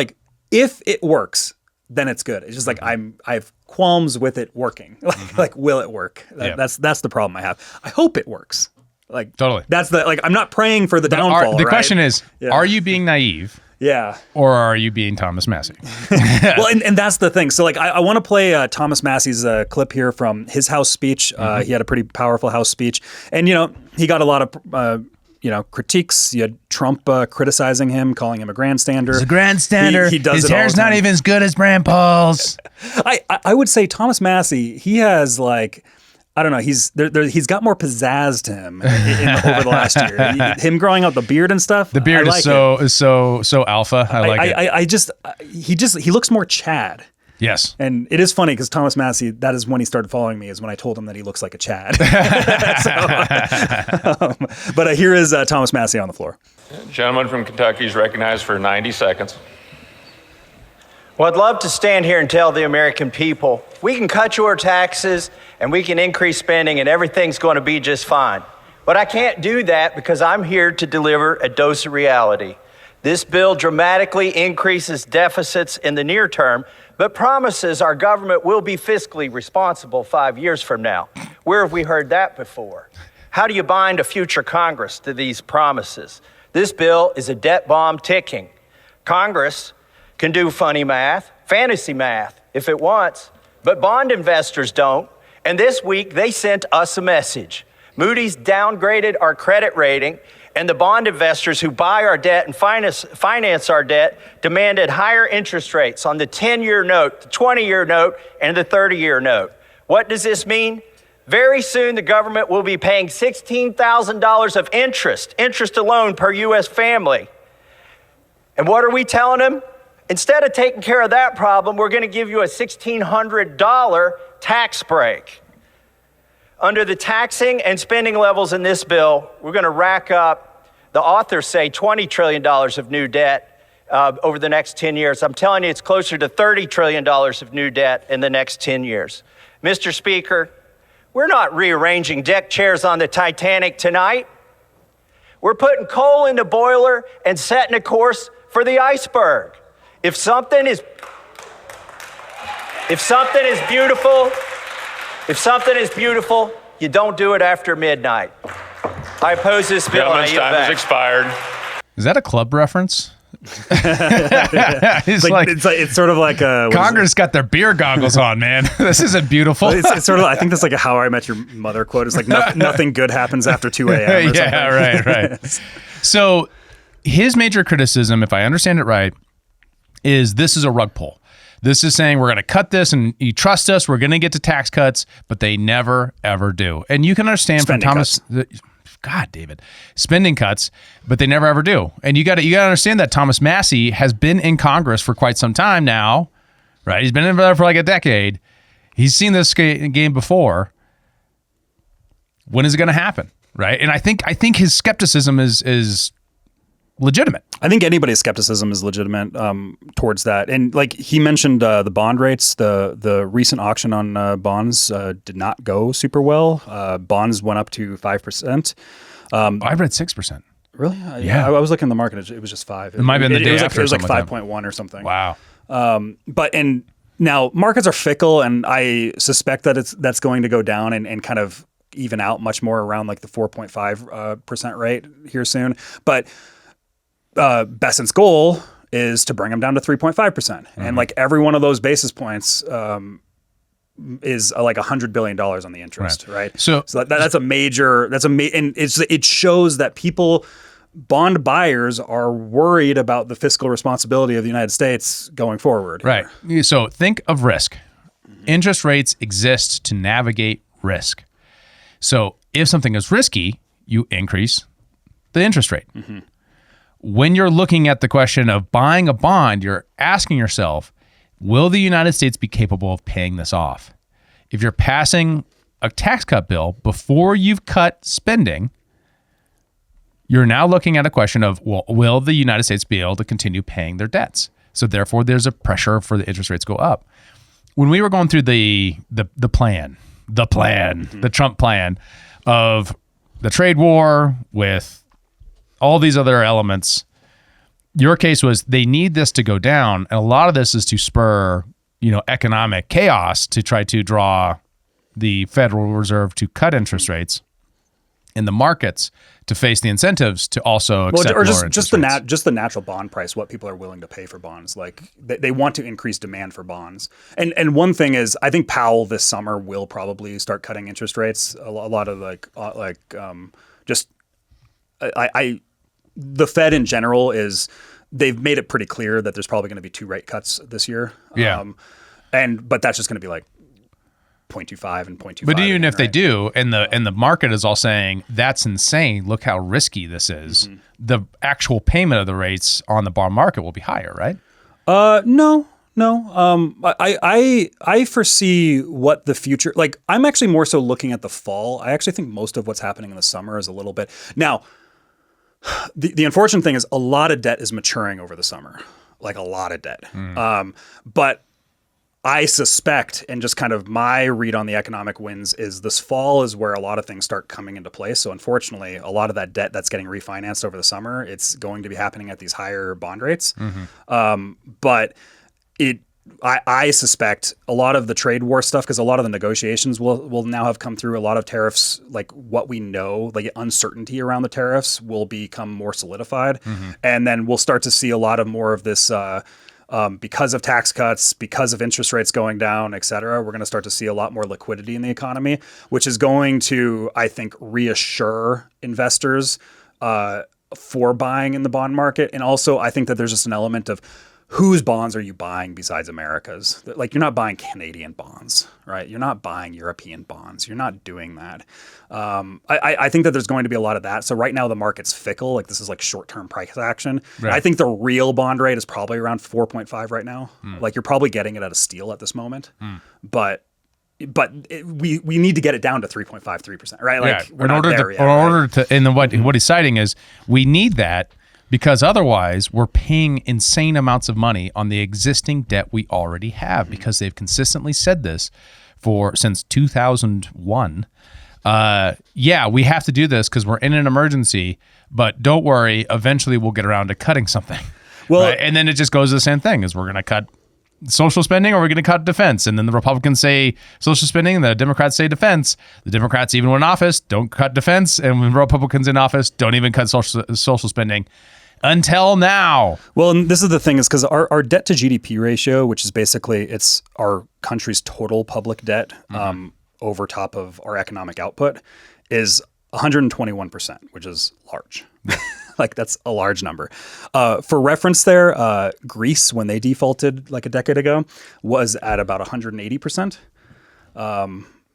If it works, then it's good. It's just I have qualms with it working. Will it work? That's the problem I have. I hope it works. Like Totally. That's I'm not praying for the downfall. The right? question is, are you being naive? Yeah. Or are you being Thomas Massey? Well, and that's the thing. So I want to play Thomas Massey's clip here from his House speech. He had a pretty powerful House speech. And, he got a lot of, critiques. You had Trump criticizing him, calling him a grandstander. He's a grandstander. He does His it all hair's the time. not even as good as Rand Paul's. I would say Thomas Massey, he has I don't know. He's got more pizzazz to him over the last year. Him growing out the beard and stuff. The beard is so alpha. I like it. He looks more Chad. Yes. And it is funny because Thomas Massey, that is when he started following me, is when I told him that he looks like a Chad. But here is Thomas Massey on the floor. Gentleman from Kentucky is recognized for 90 seconds. Well, I'd love to stand here and tell the American people, we can cut your taxes and we can increase spending and everything's going to be just fine. But I can't do that because I'm here to deliver a dose of reality. This bill dramatically increases deficits in the near term, but promises our government will be fiscally responsible 5 years from now. Where have we heard that before? How do you bind a future Congress to these promises? This bill is a debt bomb ticking. Congress can do funny math, fantasy math, if it wants, but bond investors don't. And this week, they sent us a message. Moody's downgraded our credit rating, and the bond investors who buy our debt and finance our debt demanded higher interest rates on the 10-year note, the 20-year note, and the 30-year note. What does this mean? Very soon, the government will be paying $16,000 of interest alone per U.S. family. And what are we telling them? Instead of taking care of that problem, we're going to give you a $1,600 tax break. Under the taxing and spending levels in this bill, we're going to rack up, the authors say, $20 trillion of new debt over the next 10 years. I'm telling you, it's closer to $30 trillion of new debt in the next 10 years. Mr. Speaker, we're not rearranging deck chairs on the Titanic tonight. We're putting coal in the boiler and setting a course for the iceberg. If something is beautiful, you don't do it after midnight. I oppose this bill. Gentleman's time has expired. Is that a club reference? It's sort of like Congress got their beer goggles on, man. This isn't beautiful. It's sort of. I think that's like a "How I Met Your Mother" quote. It's like nothing good happens after 2 a.m. Yeah, right. So his major criticism, if I understand it right, is this is a rug pull. This is saying we're going to cut this and you trust us, we're going to get to tax cuts, but they never, ever do. And you can understand Spending from Thomas, God, David, spending cuts, but they never, ever do. And you got to understand that Thomas Massey has been in Congress for quite some time now, right? He's been in there for like a decade. He's seen this game before. When is it going to happen, right? And I think his skepticism is legitimate. I think anybody's skepticism is legitimate towards that. And like he mentioned the bond rates, the recent auction on bonds did not go super well. Bonds went up to 5%. I read 6%. Really? Yeah. I was looking at the market. It was just 5. It might have been the day after. It was like something 5.1 or something. Wow. And now markets are fickle, and I suspect that that's going to go down and kind of even out much more around like the 4.5% rate here soon. But Besant's goal is to bring them down to 3.5%. And like every one of those basis points is like $100 billion on the interest, right? So that's a major, and it shows that bond buyers are worried about the fiscal responsibility of the United States going forward. Right. So think of risk. Interest rates exist to navigate risk. So if something is risky, you increase the interest rate. Mm-hmm. When you're looking at the question of buying a bond, you're asking yourself, will the United States be capable of paying this off? If you're passing a tax cut bill before you've cut spending, you're now looking at a question of, well, will the United States be able to continue paying their debts? So therefore, there's a pressure for the interest rates to go up. When we were going through the Trump plan of the trade war with all these other elements, your case was they need this to go down. And a lot of this is to spur, economic chaos to try to draw the Federal Reserve to cut interest rates. in the markets to face the incentives to also accept or lower just interest rates. just the natural bond price, what people are willing to pay for bonds. Like they want to increase demand for bonds. And one thing is, I think Powell this summer will probably start cutting interest rates. A lot of the Fed in general they've made it pretty clear that there's probably going to be 2 rate cuts this year. Yeah. But that's just going to be like 0.25 and 0.25. But even if they right? do, and the market is all saying that's insane, look how risky this is. The actual payment of the rates on the bond market will be higher, right? No. I foresee what the future, like I'm actually more so looking at the fall. I actually think most of what's happening in the summer is a little bit. Now, the unfortunate thing is a lot of debt is maturing over the summer, like a lot of debt. But I suspect, and just kind of my read on the economic winds is this fall is where a lot of things start coming into place. So unfortunately, a lot of that debt that's getting refinanced over the summer, it's going to be happening at these higher bond rates. But I suspect a lot of the trade war stuff, because a lot of the negotiations will now have come through. A lot of tariffs, like what we know, like uncertainty around the tariffs will become more solidified. And then we'll start to see a lot of more of this because of tax cuts, because of interest rates going down, et cetera. We're going to start to see a lot more liquidity in the economy, which is going to, I think, reassure investors for buying in the bond market. And also, I think that there's just an element of whose bonds are you buying besides America's? Like, you're not buying Canadian bonds, right? You're not buying European bonds. You're not doing that. I think that there's going to be a lot of that. So right now the market's fickle. Like, this is like short-term price action. Right. I think the real bond rate is probably around 4.5 right now. Like, you're probably getting it at a steal at this moment. But we need to get it down to 3.53%, right? Like, we're not there yet, right? And then what he's citing is we need that, because otherwise we're paying insane amounts of money on the existing debt we already have, because they've consistently said this since 2001. We have to do this because we're in an emergency, but don't worry, eventually we'll get around to cutting something. Well, right? And then it just goes to the same thing, is we're going to cut social spending or we're going to cut defense. And then the Republicans say social spending, and the Democrats say defense. The Democrats, even when in office, don't cut defense. And when Republicans in office, don't even cut social spending. Until now. Well, and this is the thing, is because our debt to GDP ratio, which is basically it's our country's total public debt over top of our economic output, is 121%, which is large. Like, that's a large number. For reference there, Greece, when they defaulted like a decade ago, was at about 180%.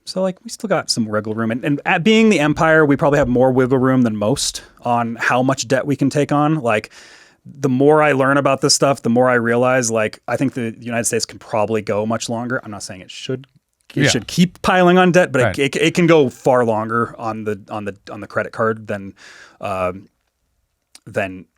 So like, we still got some wiggle room, and at being the empire, we probably have more wiggle room than most on how much debt we can take on. Like, the more I learn about this stuff, the more I realize, like, I think the United States can probably go much longer. I'm not saying it should keep piling on debt, but Right. it can go far longer on the credit card than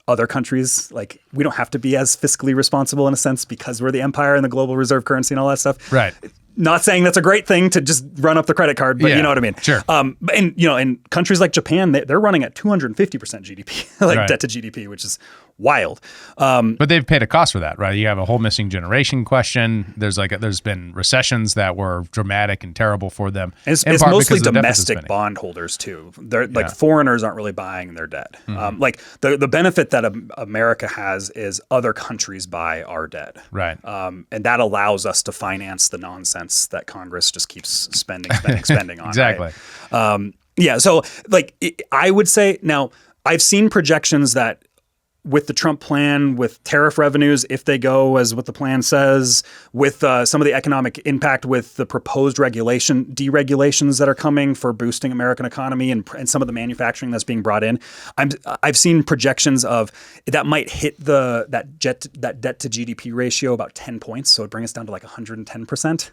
other countries. Like, we don't have to be as fiscally responsible in a sense because we're the empire and the global reserve currency and all that stuff. Right. Not saying that's a great thing to just run up the credit card, but Yeah, you know what I mean? sure. And in countries like Japan, they're running at 250% GDP, like Right. debt to GDP, which is wild. But they've paid a cost for that, right? You have a whole missing generation question. There's been recessions that were dramatic and terrible for them. And it's in part mostly because of deficit domestic spending. bondholders too. They're like, foreigners aren't really buying their debt. Like, the benefit that America has is other countries buy our debt. Right. And that allows us to finance the nonsense that Congress just keeps spending on. Exactly. Right? So like, I would say, now I've seen projections that with the Trump plan, with tariff revenues, if they go as what the plan says, with some of the economic impact with the proposed deregulations that are coming for boosting American economy and some of the manufacturing that's being brought in, I've seen projections of that might hit that debt to GDP ratio about 10 points. So it brings us down to like 110%.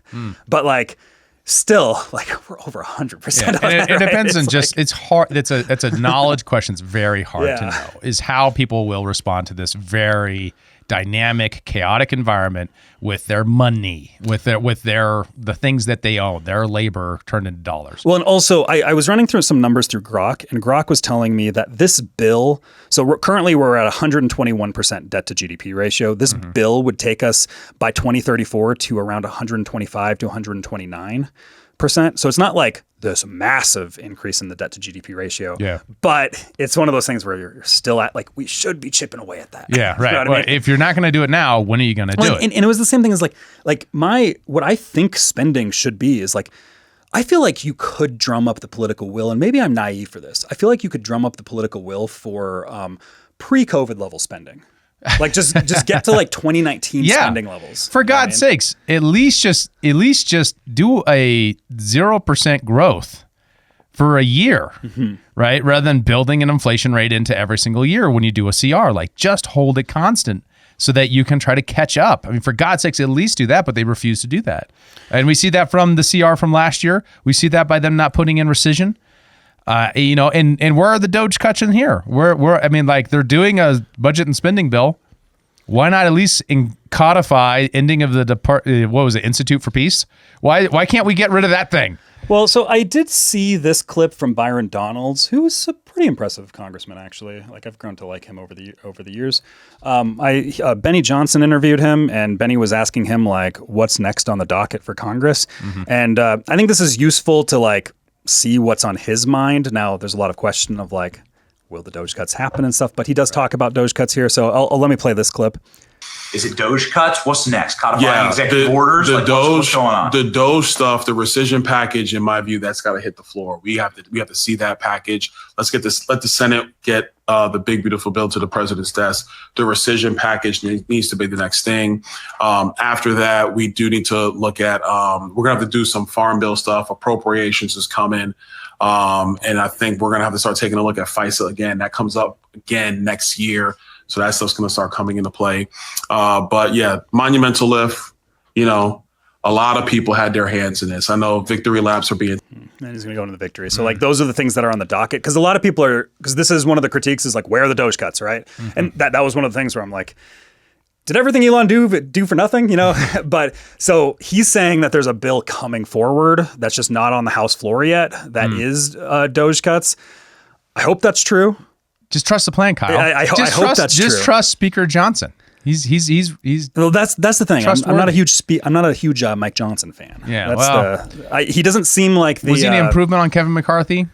But like, still, like, we're over 100%. Yeah. And it depends on just it's hard. It's a knowledge question. It's very hard to Yeah. know, is how people will respond to this very dynamic, chaotic environment with their money, with the things that they own, their labor turned into dollars. Well, and also I was running through some numbers through Grok, and Grok was telling me that this bill, so currently we're at 121% debt to GDP ratio. This bill would take us by 2034 to around 125 to 129%. 5%. So it's not like this massive increase in the debt to GDP ratio. Yeah. But it's one of those things where you're still at, like, we should be chipping away at that. Yeah, right. You know what I Well, mean? if you're not going to do it now, when are you going to do it? And it was the same thing as what I think spending should be is like, I feel like you could drum up the political will, and maybe I'm naive for this. I feel like you could drum up the political will for pre-COVID level spending. Like just get to like 2019 spending levels. For God's sakes, at least just do a 0% growth for a year, right? Rather than building an inflation rate into every single year when you do a CR, like just hold it constant so that you can try to catch up. I mean, for God's sakes, at least do that, but they refuse to do that. And we see that from the CR from last year. We see that by them not putting in rescission. And where are the Doge cuts in here? I mean, like, they're doing a budget and spending bill. Why not at least codify ending of the Institute for Peace? Why can't we get rid of that thing? Well, so I did see this clip from Byron Donalds, who is a pretty impressive congressman, actually. Like, I've grown to like him over the years. Benny Johnson interviewed him, and Benny was asking him, like, what's next on the docket for Congress? And I think this is useful to, like, see what's on his mind. Now, there's a lot of question of, like, will the Doge cuts happen and stuff, but he does talk about Doge cuts here. So let me play this clip. Is it Doge cuts? What's next? Codifying executive orders? The like, Doge, what's going on? The Doge stuff, the rescission package, in my view, that's got to hit the floor. We have to see that package. Let's get this. Let the Senate get the big beautiful bill to the president's desk. The rescission package needs to be the next thing. After that, we do need to look at. We're gonna have to do some farm bill stuff. Appropriations is coming. And I think we're going to have to start taking a look at FISA again. That comes up again next year. So that stuff's going to start coming into play. But yeah, monumental lift, a lot of people had their hands in this. I know victory laps are being. And he's going to go into the victory. So like those are the things that are on the docket. Because a lot of people because this is one of the critiques is like, where are the Doge cuts, right? And that was one of the things where I'm like, did everything Elon do for nothing, But so he's saying that there's a bill coming forward that's just not on the House floor yet. That is Doge cuts. I hope that's true. Just trust the plan, Kyle. I hope that's true. Just trust Speaker Johnson. He's. Well, that's the thing. I'm not a huge Mike Johnson fan. Yeah. He doesn't seem like the. Was he an improvement on Kevin McCarthy?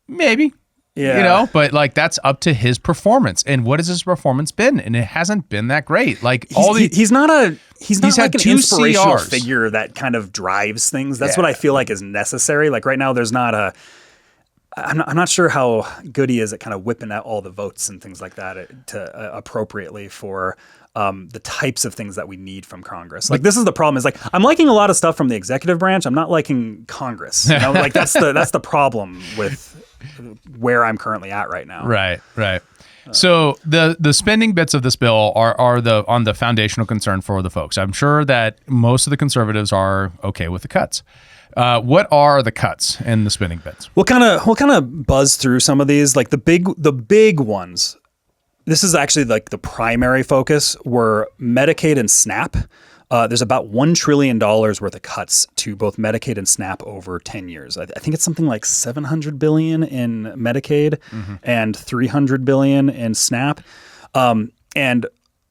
Maybe. Yeah. But like that's up to his performance. And what has his performance been? And it hasn't been that great. Like he's not like an two inspirational CRs. figure that kind of drives things. That's what I feel like is necessary. Like right now, there's not I'm not sure how good he is at kind of whipping out all the votes and things like that to appropriately for the types of things that we need from Congress. Like this is the problem is like I'm liking a lot of stuff from the executive branch. I'm not liking Congress. Like that's the problem with where I'm currently at right now. Right. So the spending bits of this bill are on the foundational concern for the folks. I'm sure that most of the conservatives are okay with the cuts. What are the cuts in the spending bits? We'll kind of buzz through some of these. Like the big ones. This is actually like the primary focus were Medicaid and SNAP. There's about $1 trillion worth of cuts to both Medicaid and SNAP over 10 years. I think it's something like $700 billion in Medicaid and $300 billion in SNAP. And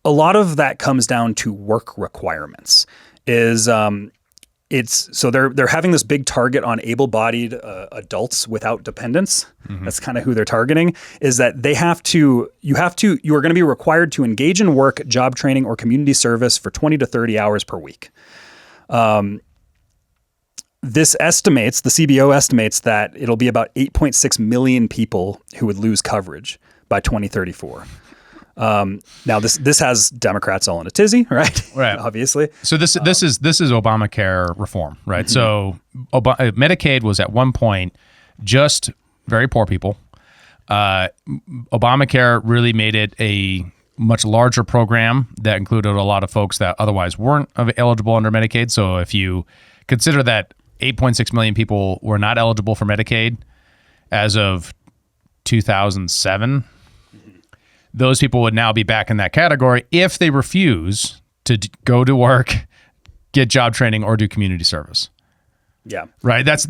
a lot of that comes down to work requirements. So they're having this big target on able-bodied adults without dependents. That's kind of who they're targeting. Is that you are going to be required to engage in work, job training, or community service for 20 to 30 hours per week. This estimates, the CBO estimates that it'll be about 8.6 million people who would lose coverage by 2034. Now this has Democrats all in a tizzy, right? Obviously. So this is Obamacare reform, right? So Medicaid was at one point just very poor people. Obamacare really made it a much larger program that included a lot of folks that otherwise weren't eligible under Medicaid. So if you consider that 8.6 million people were not eligible for Medicaid as of 2007, those people would now be back in that category if they refuse to go to work, get job training, or do community service. Yeah. Right. That's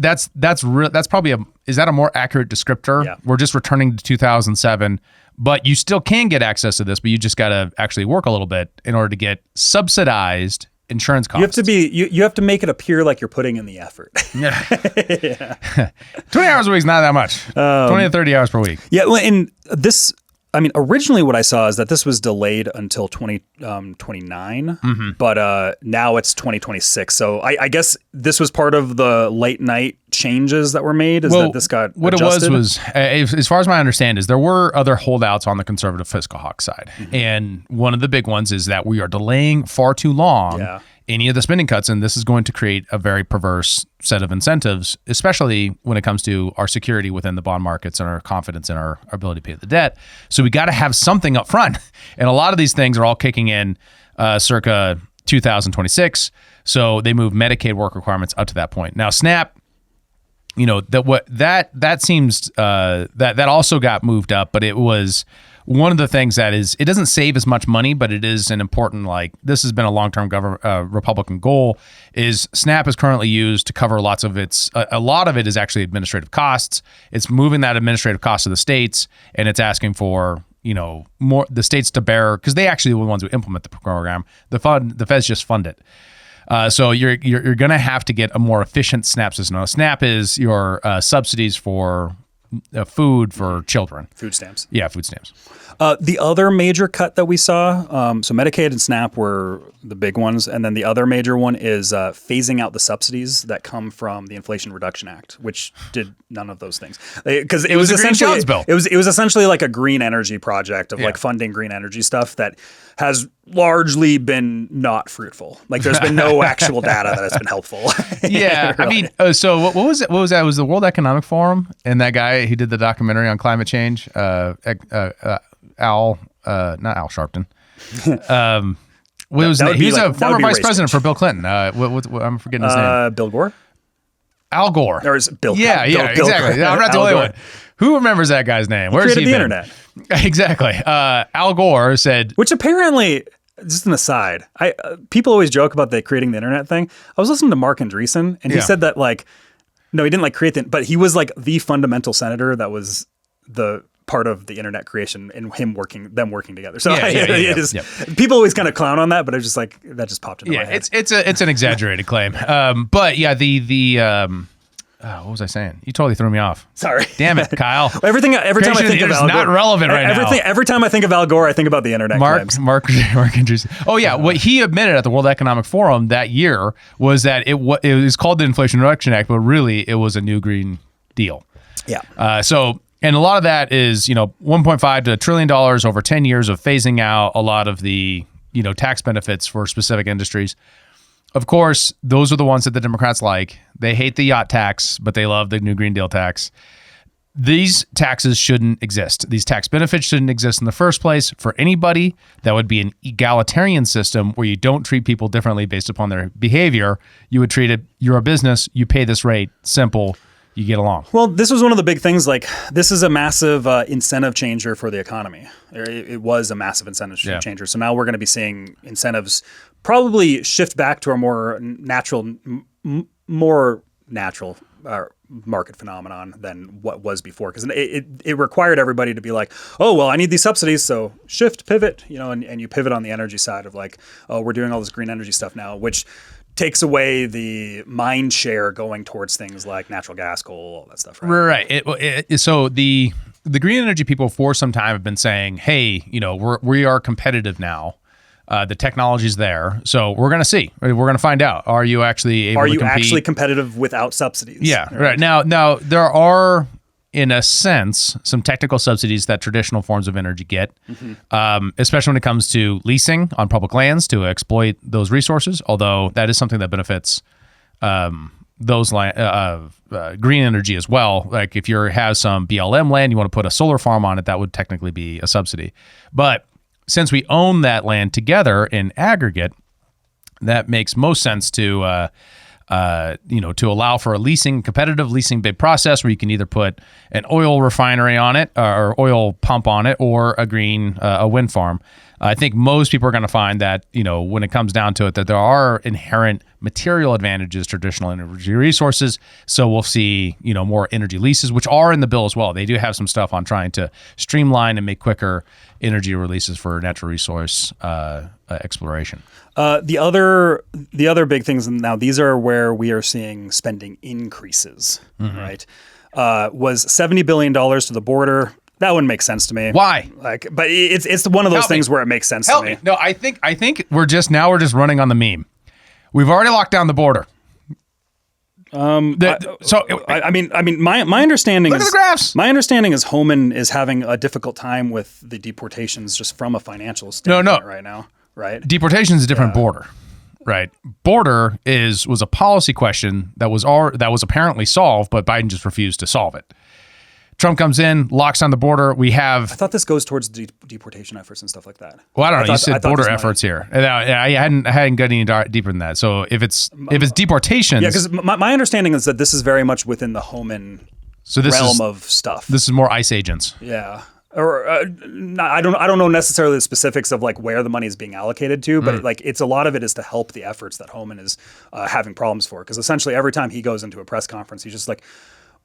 probably is that a more accurate descriptor? Yeah. We're just returning to 2007, but you still can get access to this, but you just got to actually work a little bit in order to get subsidized insurance costs. You have to be you have to make it appear like you're putting in the effort. Yeah. 20 hours a week is not that much. 20 to 30 hours per week. Yeah, well, and this, I mean, originally what I saw is that this was delayed until 2029, but now it's 2026. So I guess this was part of the late night changes that were made. That this got what adjusted? It was as far as my understand is there were other holdouts on the conservative fiscal hawk side, and one of the big ones is that we are delaying far too long any of the spending cuts, and this is going to create a very perverse set of incentives, especially when it comes to our security within the bond markets and our confidence in our ability to pay the debt. So we got to have something up front, and a lot of these things are all kicking in circa 2026. So they move Medicaid work requirements up to that point. Now SNAP, that seems that also got moved up, but it was one of the things that is, it doesn't save as much money, but it is an important, this has been a long-term Republican goal, is SNAP is currently used to cover lots of a lot of it is actually administrative costs. It's moving that administrative cost to the states, and it's asking for, more the states to bear, because they actually are the ones who implement the program. The feds just fund it. So you're going to have to get a more efficient SNAP system. Now, SNAP is your subsidies for food for children. Food stamps. Yeah, food stamps. The other major cut that we saw, so Medicaid and SNAP were the big ones, and then the other major one is phasing out the subsidies that come from the Inflation Reduction Act, which did none of those things. Because it was a green essentially jobs bill. It was essentially like a green energy project of funding green energy stuff that has largely been not fruitful. There's been no actual data that has been helpful. Yeah, really. I mean, so what was it? What was that? It was the World Economic Forum, and that guy who did the documentary on climate change, not Al Sharpton. What was he was a former vice president for Bill Clinton. I'm forgetting his name. Bill Gore. Al Gore. Or is it Bill? Yeah, Bill exactly. Gore. I'm not the only one. Who remembers that guy's name? Where's he created the been? internet. Exactly. Al Gore said, which apparently, just an aside, people always joke about creating the internet thing. I was listening to Mark Andreessen, and he said that no, he didn't create but he was the fundamental senator that was the part of the internet creation and them working together. So people always kind of clown on that, but it's just that just popped into my head. It's an exaggerated claim. But yeah, what was I saying? You totally threw me off. Sorry. Damn it, Kyle. every time I think of Al Gore, not relevant right now. Every time I think of Al Gore, I think about the internet claims. Mark Andreessen. Oh yeah, what he admitted at the World Economic Forum that year was that it was called the Inflation Reduction Act, but really it was a new Green Deal. Yeah. And a lot of that is, $1.5 to $1 trillion over 10 years of phasing out a lot of the, tax benefits for specific industries. Of course, those are the ones that the Democrats like. They hate the yacht tax, but they love the new Green Deal tax. These taxes shouldn't exist. These tax benefits shouldn't exist in the first place for anybody. That would be an egalitarian system where you don't treat people differently based upon their behavior. You would treat it, you're a business, you pay this rate, simple, you get along. Well, this was one of the big things. This is a massive incentive changer for the economy. It was a massive incentive changer. So now we're going to be seeing incentives probably shift back to a more natural market phenomenon than what was before. Because it required everybody to be like, oh, well, I need these subsidies, so shift, pivot, and you pivot on the energy side of oh, we're doing all this green energy stuff now, which takes away the mind share going towards things like natural gas, coal, all that stuff. Right. So the green energy people for some time have been saying, hey, we are competitive now. The technology's there. So we're going to see. We're going to find out. Are you actually able to compete? Are you actually competitive without subsidies? Yeah, right. Now there are, in a sense, some technical subsidies that traditional forms of energy get, especially when it comes to leasing on public lands to exploit those resources, although that is something that benefits those green energy as well. Like if you have some BLM land, you want to put a solar farm on it, that would technically be a subsidy. But since we own that land together in aggregate, that makes most sense to allow for a competitive leasing bid process where you can either put an oil refinery on it or oil pump on it or a wind farm. I think most people are going to find that, when it comes down to it, that there are inherent material advantages to traditional energy resources. So we'll see, more energy leases, which are in the bill as well. They do have some stuff on trying to streamline and make quicker energy releases for natural resource exploration. The other big things now, these are where we are seeing spending increases, right? Was $70 billion to the border. That wouldn't make sense to me. Why? But it's one of those things where it makes sense to me. No, I think we're just running on the meme. We've already locked down the border. My understanding look at the graphs. My understanding is Homan is having a difficult time with the deportations just from a financial standpoint right now. Right? Deportation is a different border. Right. Border was a policy question that was apparently solved, but Biden just refused to solve it. Trump comes in, locks down the border. I thought this goes towards deportation efforts and stuff like that. Well, I don't know. You said border efforts here. I hadn't got any deeper than that. So if it's deportations, yeah, because my understanding is that this is very much within the Homan realm of stuff. This is more ICE agents. Yeah. Or I don't know necessarily the specifics of like where the money is being allocated to, but it's a lot of it is to help the efforts that Homan is having problems for. Because essentially every time he goes into a press conference, he's just like,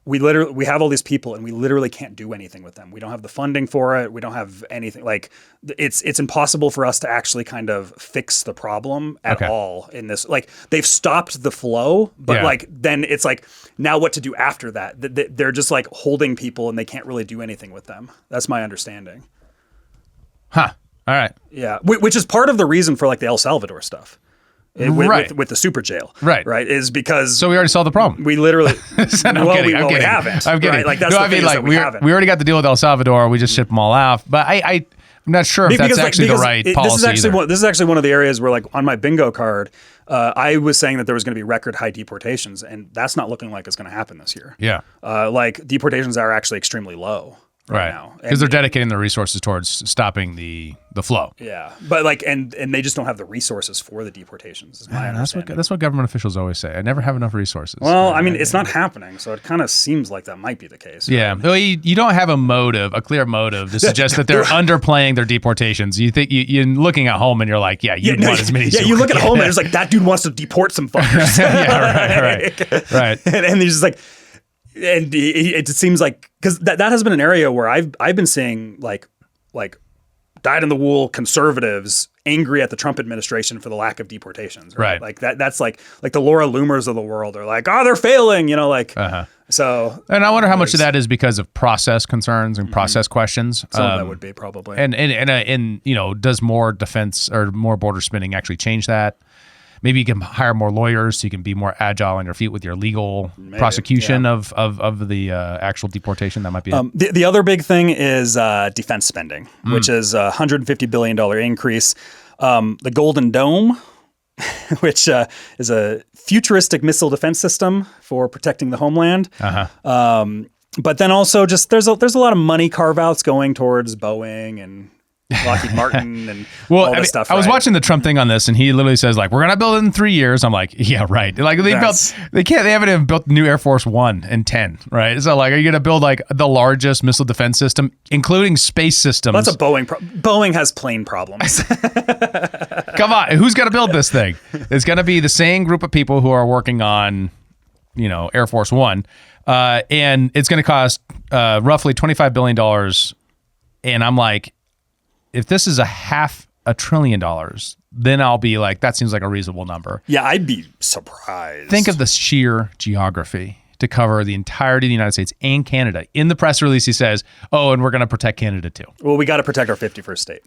we have all these people and we literally can't do anything with them. We don't have the funding for it. We don't have anything. Like it's impossible for us to actually kind of fix the problem at all in this. Like they've stopped the flow, but then it's like now what to do after that? They're just like holding people and they can't really do anything with them. That's my understanding. Huh. All right. Yeah. Which is part of the reason for like the El Salvador stuff. With the super jail, right, is because so we already solved the problem. We literally, we haven't. I'm kidding. Right? Like that's we already got the deal with El Salvador. We just shipped them all out. But I'm not sure if that's actually the right policy. This is actually one of the areas where, like, on my bingo card, I was saying that there was going to be record high deportations, and that's not looking like it's going to happen this year. Yeah, like deportations are actually extremely low. Right now, because they're dedicating their resources towards stopping the flow. Yeah, but like, and they just don't have the resources for the deportations. Is my understanding. That's what government officials always say. I never have enough resources. Well, I mean, it's not happening, so it kind of seems like that might be the case. Yeah, right? Well, you don't have a clear motive to suggest that they're underplaying their deportations. You think you're looking at home and you're like, want as many. Yeah, you look at home and it's like that dude wants to deport some fuckers. right. And he's just like. And it seems like because that has been an area where I've been seeing like dyed in the wool conservatives angry at the Trump administration for the lack of deportations. Right. Like that's like the Laura Loomers of the world are like, oh, they're failing. So. And I wonder how much of that is because of process concerns and process questions. Some of that would be probably. And does more defense or more border spending actually change that? Maybe you can hire more lawyers so you can be more agile on your feet with your legal prosecution of the actual deportation. That might be it. The other big thing is defense spending, which is a $150 billion increase. The Golden Dome, which is a futuristic missile defense system for protecting the homeland. But then also just there's a lot of money carve-outs going towards Boeing and Lockheed Martin and all this stuff. I was watching the Trump thing on this, and he literally says like, "We're gonna build it in 3 years." I'm like, "Yeah, right." Like they haven't even built new Air Force One in 10, right? So like, are you gonna build like the largest missile defense system, including space systems? That's a Boeing. Boeing has plane problems. Come on, who's gonna build this thing? It's gonna be the same group of people who are working on, Air Force One, and it's gonna cost roughly $25 billion. And I'm like, if this is $500 billion, then I'll be like, that seems like a reasonable number. Yeah, I'd be surprised. Think of the sheer geography to cover the entirety of the United States and Canada. In the press release, he says, "Oh, and we're going to protect Canada too." Well, we got to protect our 51st state.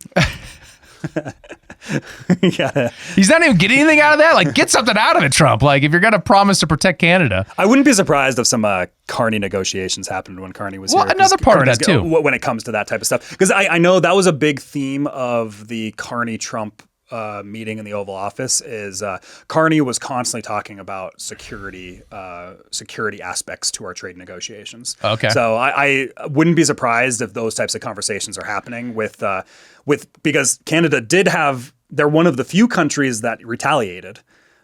Yeah. He's not even getting anything out of that. Like, get something out of it, Trump. Like, if you're going to promise to protect Canada. I wouldn't be surprised if some Carney negotiations happened when Carney was here. Another part of that, too. When it comes to that type of stuff. Because I know that was a big theme of the Carney-Trump meeting in the Oval Office is Carney was constantly talking about security aspects to our trade negotiations. Okay. So I wouldn't be surprised if those types of conversations are happening with because Canada they're one of the few countries that retaliated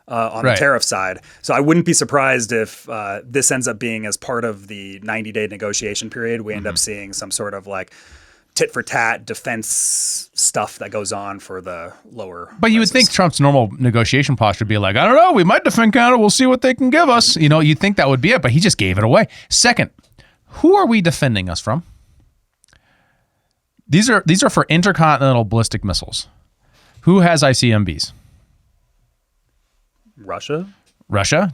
on the tariff side. So I wouldn't be surprised if this ends up being as part of the 90-day negotiation period. We end up seeing some sort of like tit for tat defense stuff that goes on for the lower. But you would think Trump's normal negotiation posture would be like, I don't know, we might defend Canada. We'll see what they can give us. You'd think that would be it, but he just gave it away. Second, who are we defending us from? These are for intercontinental ballistic missiles. Who has ICBMs? Russia,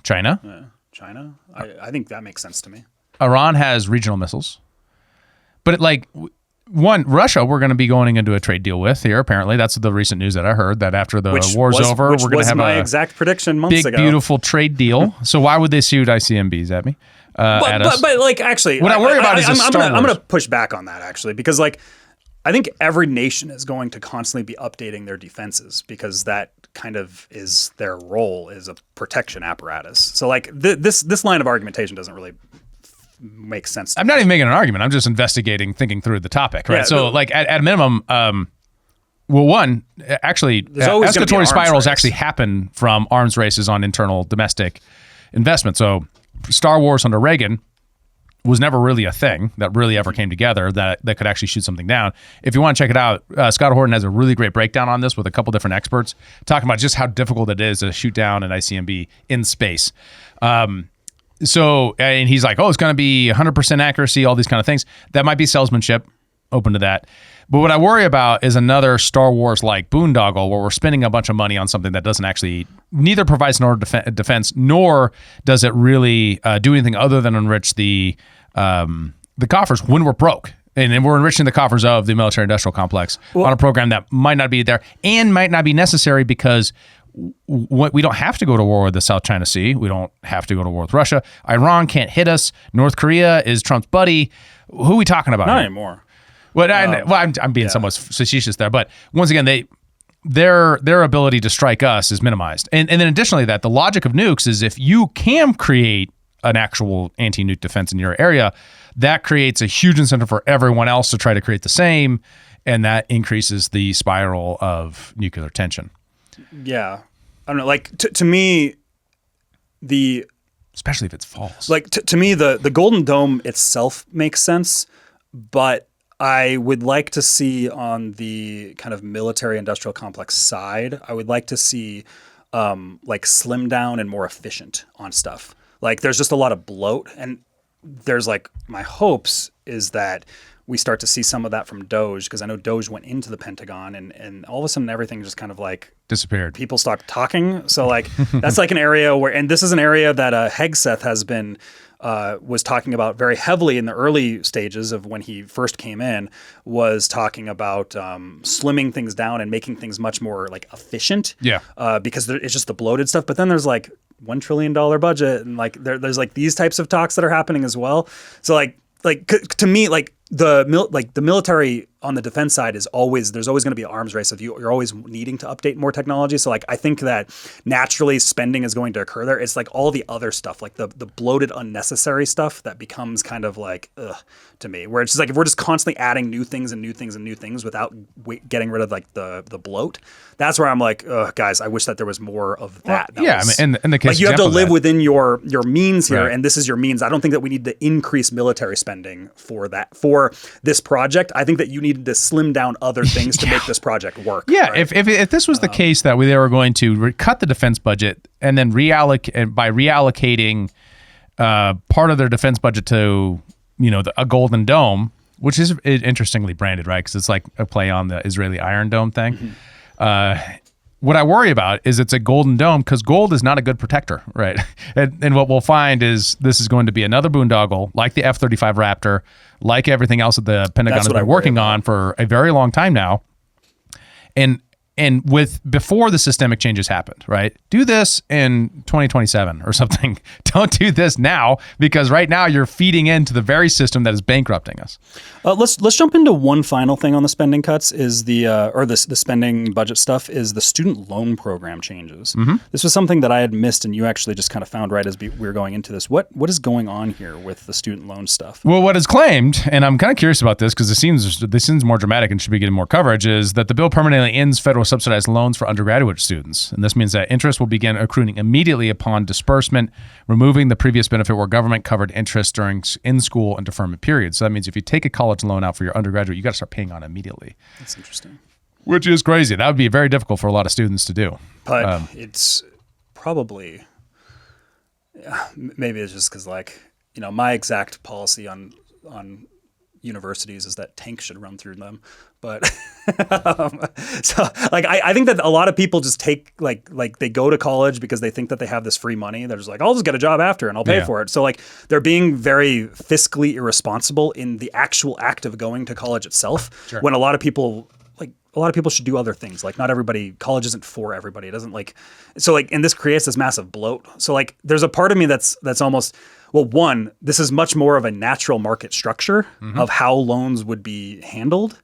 China. China. I think that makes sense to me. Iran has regional missiles. But Russia, we're going to be going into a trade deal with here. Apparently, that's the recent news that I heard, that after the war's over, we're going to have my exact prediction months big, ago. beautiful trade deal. So why would they shoot ICBMs at me? But like, actually, what I worry about is I'm going to push back on that, actually, because like, I think every nation is going to constantly be updating their defenses because that kind of is their role as a protection apparatus. So like this line of argumentation doesn't really make sense. I'm not even making an argument. I'm just investigating, thinking through the topic, right? Yeah, so like at a minimum, escalatory spirals actually happen from arms races on internal domestic investment. So Star Wars under Reagan was never really a thing that really ever came together that could actually shoot something down. If you want to check it out, Scott Horton has a really great breakdown on this with a couple different experts talking about just how difficult it is to shoot down an ICBM in space. So, and he's like, oh, it's going to be 100% accuracy, all these kind of things. That might be salesmanship, open to that. But what I worry about is another Star Wars-like boondoggle where we're spending a bunch of money on something that doesn't actually, neither provides an order defense, nor does it really do anything other than enrich the coffers when we're broke. And we're enriching the coffers of the military-industrial complex on a program that might not be there and might not be necessary because we don't have to go to war with the South China Sea. We don't have to go to war with Russia. Iran can't hit us. North Korea is Trump's buddy. Who are we talking about? Not here? anymore. Well, I'm being somewhat facetious there, but once again, their ability to strike us is minimized. And then additionally, that the logic of nukes is if you can create an actual anti-nuke defense in your area, that creates a huge incentive for everyone else to try to create the same, and that increases the spiral of nuclear tension. Yeah, I don't know. Like to me, especially if it's false. Like to me, the Golden Dome itself makes sense, but I would like to see on the kind of military-industrial complex side, I would like to see like slim down and more efficient on stuff. Like there's just a lot of bloat, and there's like my hopes is that we start to see some of that from Doge, because I know Doge went into the Pentagon and all of a sudden everything just kind of like disappeared. People stopped talking. So like that's like an area where, and this is an area that Hegseth has been was talking about very heavily in the early stages of when he first came in, was talking about slimming things down and making things much more like efficient. Yeah. Because it's just the bloated stuff. But then there's like $1 trillion budget, and like there's like these types of talks that are happening as well. So like to me, like the military on the defense side is there's always going to be an arms race. If you're always needing to update more technology. So like I think that naturally spending is going to occur there. It's like all the other stuff, like the bloated unnecessary stuff that becomes kind of like to me, where it's just like if we're just constantly adding new things and new things and new things without getting rid of like the bloat. That's where I'm like, guys, I wish that there was more of that. I mean, in the case like you have to live within your means here, right. And this is your means. I don't think that we need to increase military spending for this project. I think that you need to slim down other things to make this project work. Yeah, right? if this was the case that they were going to cut the defense budget and then reallocating part of their defense budget to a Golden Dome, which is interestingly branded, right? Because it's like a play on the Israeli Iron Dome thing. Mm-hmm. What I worry about is it's a Golden Dome because gold is not a good protector, right? And what we'll find is this is going to be another boondoggle, like the F-35 Raptor, like everything else that the Pentagon has been working on for a very long time now. And before the systemic changes happened, right? Do this in 2027 or something. Don't do this now, because right now you're feeding into the very system that is bankrupting us. Let's jump into one final thing on the spending cuts is the spending budget stuff is the student loan program changes. Mm-hmm. This was something that I had missed, and you actually just kind of found right as we were going into this. What is going on here with the student loan stuff? Well, what is claimed, and I'm kind of curious about this because this seems more dramatic and should be getting more coverage, is that the bill permanently ends federal subsidized loans for undergraduate students. And this means that interest will begin accruing immediately upon disbursement, removing the previous benefit where government covered interest during in-school and deferment periods. So that means if you take a college loan out for your undergraduate, you got to start paying on it immediately. That's interesting. Which is crazy. That would be very difficult for a lot of students to do. But it's probably, maybe it's just because my exact policy on universities is that tanks should run through them. But so like I think that a lot of people just take like they go to college because they think that they have this free money. They're just like, I'll just get a job after and I'll pay for it. So like they're being very fiscally irresponsible in the actual act of going to college itself. Sure. When a lot of people should do other things. Like not everybody, college isn't for everybody. It doesn't like, so like, and this creates this massive bloat. So like, there's a part of me that's almost, well, one, this is much more of a natural market structure of how loans would be handled.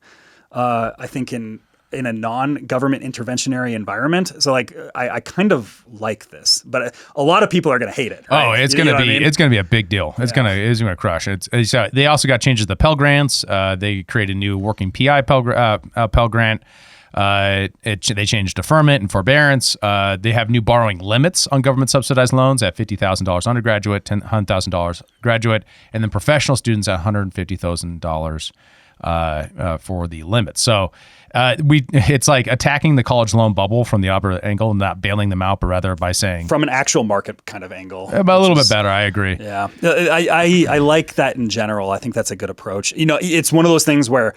I think in a non-government interventionary environment. So like, I kind of like this, but a lot of people are going to hate it. Right? Oh, it's going to be, it's going to be a big deal. It's going to crush. They also got changes to the Pell Grants. They created a new working PI Pell Grant. They changed deferment and forbearance. They have new borrowing limits on government subsidized loans at $50,000 undergraduate, $100,000 graduate, and then professional students at $150,000 for the limit. So it's like attacking the college loan bubble from the opposite angle, not bailing them out, but rather by saying from an actual market kind of angle. A little bit better. I agree. Yeah, I like that in general. I think that's a good approach. You know, it's one of those things where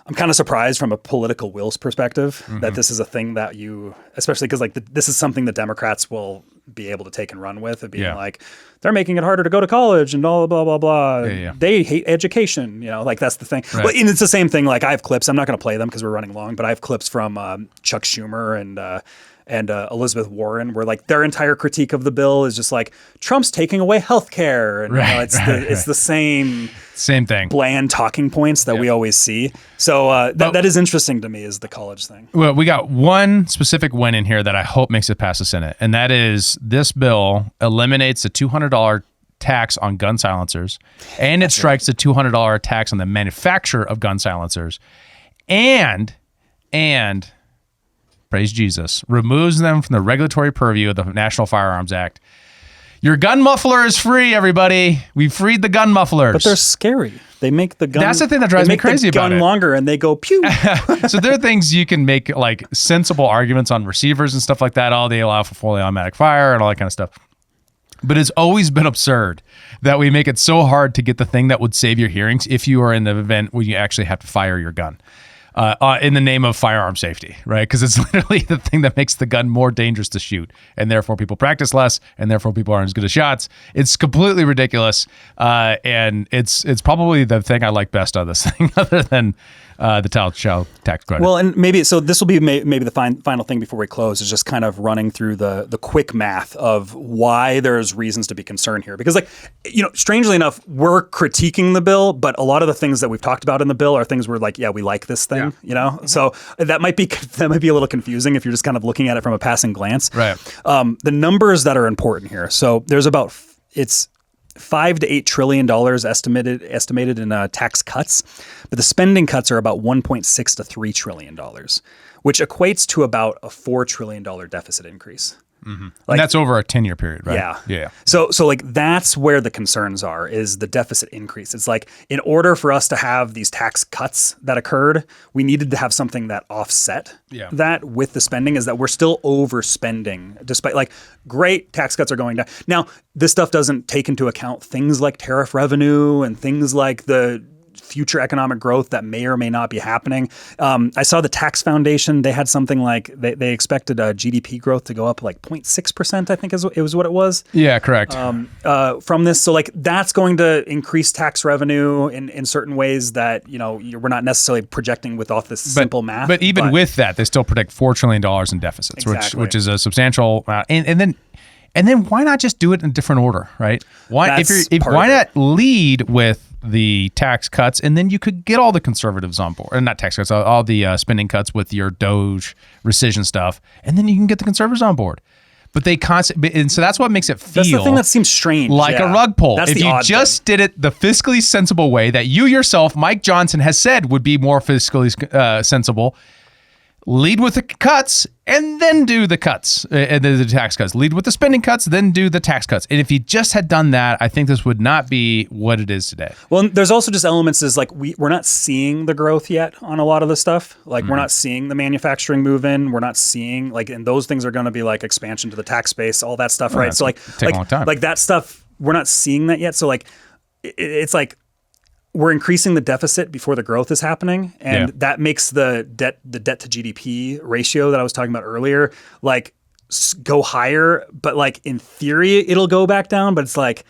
I'm kind of surprised from a political wills perspective that this is a thing that especially because like this is something that Democrats will be able to take and run with, and being like, they're making it harder to go to college and blah, blah, blah, blah. They hate education. You know, like that's the thing. Right. Well, and it's the same thing. Like I have clips. I'm not going to play them because we're running long, but I have clips from Chuck Schumer and Elizabeth Warren, where like their entire critique of the bill is just like Trump's taking away health care. And it's the same thing. Bland talking points that we always see. So that is interesting to me, is the college thing. Well, we got one specific win in here that I hope makes it past the Senate, and that is this bill eliminates the $200 tax on gun silencers, and it strikes the $200 tax on the manufacture of gun silencers, and praise Jesus, removes them from the regulatory purview of the National Firearms Act. Your gun muffler is free, everybody. We freed the gun mufflers. But they're scary. They make the gun. That's the thing that drives me crazy about it. They make the gun longer and they go pew. So there are things you can make like sensible arguments on receivers and stuff like that. Oh, they allow for fully automatic fire and all that kind of stuff. But it's always been absurd that we make it so hard to get the thing that would save your hearings if you are in an event where you actually have to fire your gun. In the name of firearm safety, right? Because it's literally the thing that makes the gun more dangerous to shoot, and therefore people practice less, and therefore people aren't as good at shots. It's completely ridiculous, and it's probably the thing I like best on this thing, other than the child tax credit. Well, and maybe so this will be maybe the final thing before we close, is just kind of running through the quick math of why there's reasons to be concerned here. Because like, you know, strangely enough, we're critiquing the bill, but a lot of the things that we've talked about in the bill are things we're like, yeah, we like this thing, you know? So that might be a little confusing if you're just kind of looking at it from a passing glance. Right. The numbers that are important here. So there's it's $5 to $8 trillion estimated in tax cuts, but the spending cuts are about $1.6 to $3 trillion, which equates to about a $4 trillion deficit increase. Mm-hmm. And that's over a 10-year period, right? Yeah. So like that's where the concerns are, is the deficit increase. It's like, in order for us to have these tax cuts that occurred, we needed to have something that offset that with the spending, is that we're still overspending, despite like great tax cuts are going down. Now, this stuff doesn't take into account things like tariff revenue and things like the future economic growth that may or may not be happening. I saw the Tax Foundation, they had something like they expected GDP growth to go up like 0.6%, I think it was what it was. Yeah, correct. From this. So like that's going to increase tax revenue in certain ways that, you know, we're not necessarily projecting with off this simple math. But even with that, they still predict $4 trillion in deficits, which is a substantial amount. And then why not just do it in a different order, right? Why not lead with the tax cuts, and then you could get all the conservatives on board, and not tax cuts, all the spending cuts with your Doge rescission stuff, and then you can get the conservatives on board. But they and so that's what makes it feel. That's the thing that seems strange, like a rug pull. That's if you just did it the fiscally sensible way that you yourself, Mike Johnson, has said would be more fiscally sensible. Lead with the cuts and then do the cuts and the tax cuts. Lead with the spending cuts, then do the tax cuts. And if you just had done that, I think this would not be what it is today. Well, there's also just elements is like we're not seeing the growth yet on a lot of the stuff. Like we're not seeing the manufacturing move in. We're not seeing and those things are going to be like expansion to the tax base, all that stuff, right? So like take a long time. Like that stuff, we're not seeing that yet. So like it's like, we're increasing the deficit before the growth is happening, and that makes the debt to GDP ratio that I was talking about earlier like go higher. But like in theory, it'll go back down. But it's like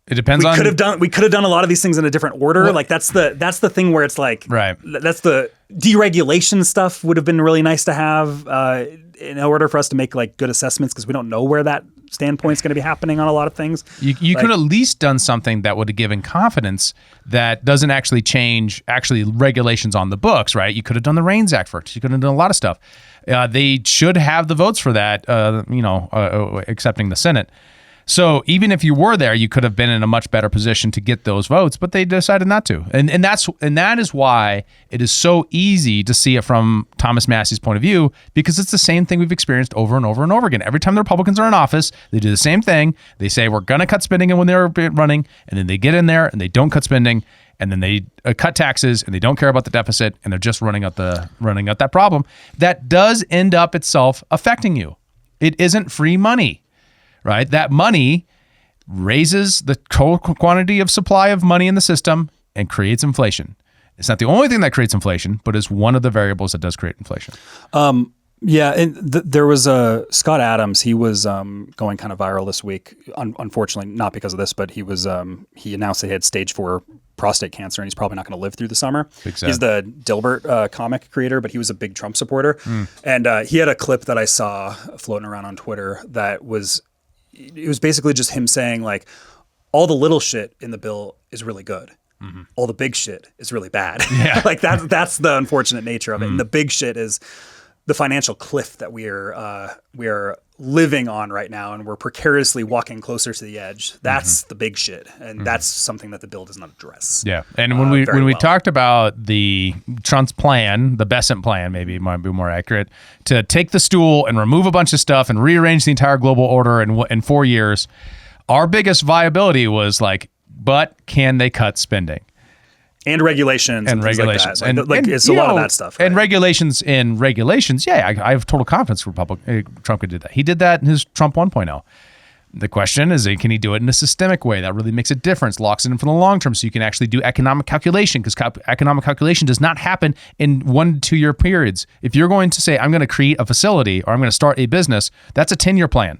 it depends we on could have done a lot of these things in a different order. Well, like that's the thing where it's like that's the deregulation stuff would have been really nice to have in order for us to make like good assessments, because we don't know where that standpoint's going to be happening on a lot of things. You could at least done something that would have given confidence that doesn't actually change regulations on the books, right? You could have done the REINS Act first. You could have done a lot of stuff. They should have the votes for that, accepting the Senate. So even if you were there, you could have been in a much better position to get those votes, but they decided not to. And that is why it is so easy to see it from Thomas Massie's point of view, because it's the same thing we've experienced over and over and over again. Every time the Republicans are in office, they do the same thing. They say we're going to cut spending when they're running, and then they get in there and they don't cut spending, and then they cut taxes and they don't care about the deficit, and they're just running out that problem. That does end up itself affecting you. It isn't free money. Right? That money raises the total quantity of supply of money in the system and creates inflation. It's not the only thing that creates inflation, but is one of the variables that does create inflation. Yeah, and there was Scott Adams. He was going kind of viral this week. Unfortunately, not because of this, but he announced that he had stage 4 prostate cancer, and he's probably not going to live through the summer. He's the Dilbert comic creator, but he was a big Trump supporter. And he had a clip that I saw floating around on Twitter that was basically just him saying like, all the little shit in the bill is really good. All the big shit is really bad. Yeah. Like that's the unfortunate nature of it. And the big shit is the financial cliff that we are living on right now, and we're precariously walking closer to the edge. That's the big shit, and that's something that the bill does not address. Yeah, and when we talked about the Trump's plan, the Besant plan, maybe it might be more accurate, to take the stool and remove a bunch of stuff and rearrange the entire global order in 4 years, our biggest viability was like, but can they cut spending? And regulations and regulations, like that. It's a lot of that stuff. Right? And regulations, yeah, I have total confidence Trump could do that. He did that in his Trump 1.0. The question is, can he do it in a systemic way that really makes a difference, locks it in for the long term, so you can actually do economic calculation, because economic calculation does not happen in 1 to 2 year periods. If you're going to say, I'm going to create a facility or I'm going to start a business, that's a 10-year plan.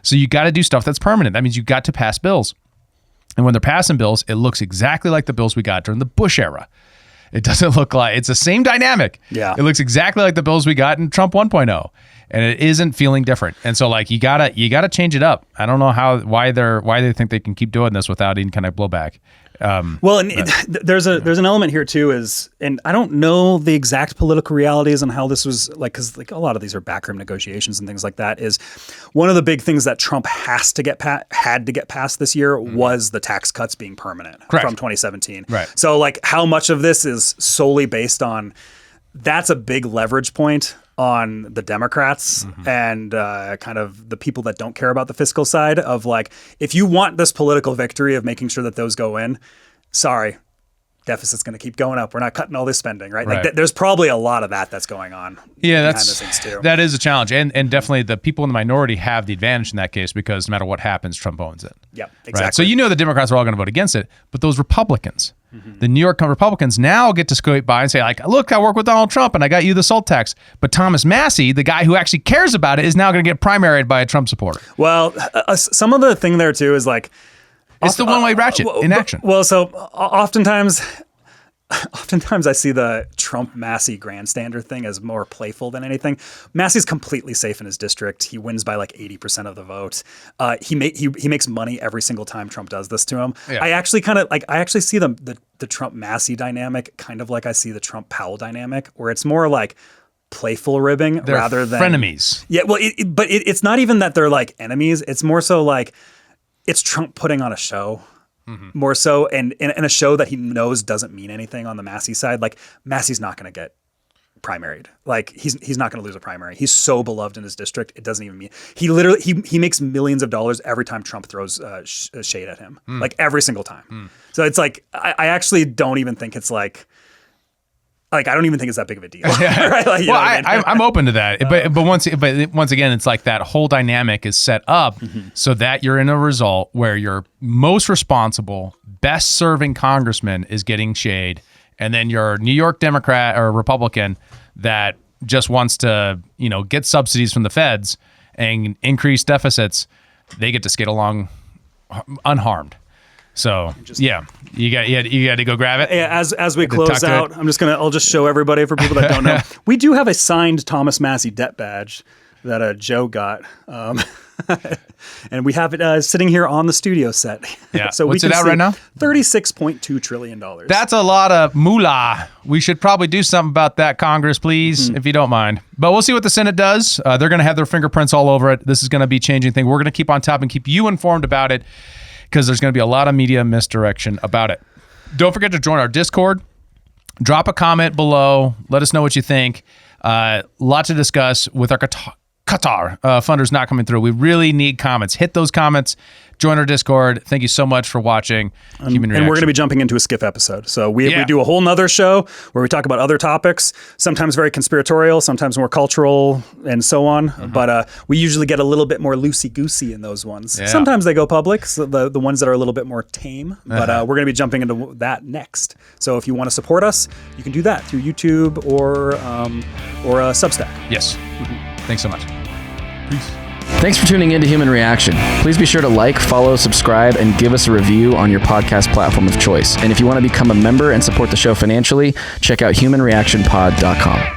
So you got to do stuff that's permanent. That means you got to pass bills. And when they're passing bills, it looks exactly like the bills we got during the Bush era. It doesn't look like it's the same dynamic. Yeah. It looks exactly like the bills we got in Trump 1.0. And it isn't feeling different. And so like you gotta change it up. I don't know why they think they can keep doing this without any kind of blowback. There's an element here too, and I don't know the exact political realities on how this was like, because like a lot of these are backroom negotiations and things like that. Is one of the big things that Trump had to get passed this year was the tax cuts being permanent from 2017. Right. So like how much of this is solely based on that's a big leverage point on the Democrats and kind of the people that don't care about the fiscal side of like, if you want this political victory of making sure that those go in, sorry, deficit's going to keep going up. We're not cutting all this spending, right? Like there's probably a lot of that's going on. Yeah, behind the scenes too. That is a challenge. And definitely the people in the minority have the advantage in that case, because no matter what happens, Trump owns it. Yeah, exactly. Right? So the Democrats are all going to vote against it, but those Republicans, the New York Republicans now get to skate by and say like, look, I work with Donald Trump and I got you the SALT tax. But Thomas Massie, the guy who actually cares about it, is now going to get primaried by a Trump supporter. Well, some of the thing there too is like, it's the one-way ratchet in action. Well, so oftentimes I see the Trump Massie grandstander thing as more playful than anything. Massie's completely safe in his district. He wins by like 80% of the vote. He makes money every single time Trump does this to him. Yeah. I actually see the Trump Massie dynamic kind of like I see the Trump Powell dynamic, where it's more like playful ribbing rather than frenemies. Yeah, well, it's not even that they're like enemies. It's more so like it's Trump putting on a show. More so, and in a show that he knows doesn't mean anything on the Massie side. Like Massie's not going to get primaried. Like he's not going to lose a primary. He's so beloved in his district, it doesn't even mean he literally he makes millions of dollars every time Trump throws shade at him, like every single time. So it's like I actually don't even think it's like I don't even think it's that big of a deal. Right? Like, I'm open to that. But once again, it's like that whole dynamic is set up so that you're in a result where your most responsible best serving congressman is getting shade, and then your New York Democrat or Republican that just wants to, get subsidies from the feds and increase deficits, they get to skate along unharmed. So you got to go grab it. Yeah, as we close out, I'll just show everybody, for people that don't know, we do have a signed Thomas Massey debt badge that Joe got, and we have it sitting here on the studio set. Yeah. So what's it out right now? $36.2 trillion. That's a lot of moolah. We should probably do something about that, Congress, please, if you don't mind. But we'll see what the Senate does. They're going to have their fingerprints all over it. This is going to be changing things. We're going to keep on top and keep you informed about it, because there's going to be a lot of media misdirection about it. Don't forget to join our Discord. Drop a comment below. Let us know what you think. Lot to discuss with our Qatar funders not coming through. We really need comments. Hit those comments. Join our Discord. Thank you so much for watching Human Reaction. And we're going to be jumping into a skiff episode. So we do a whole nother show where we talk about other topics, sometimes very conspiratorial, sometimes more cultural, and so on. But we usually get a little bit more loosey-goosey in those ones. Yeah. Sometimes they go public, so the ones that are a little bit more tame. But we're going to be jumping into that next. So if you want to support us, you can do that through YouTube or Substack. Yes. Thanks so much. Peace. Thanks for tuning in to Human Reaction. Please be sure to like, follow, subscribe, and give us a review on your podcast platform of choice. And if you want to become a member and support the show financially, check out humanreactionpod.com.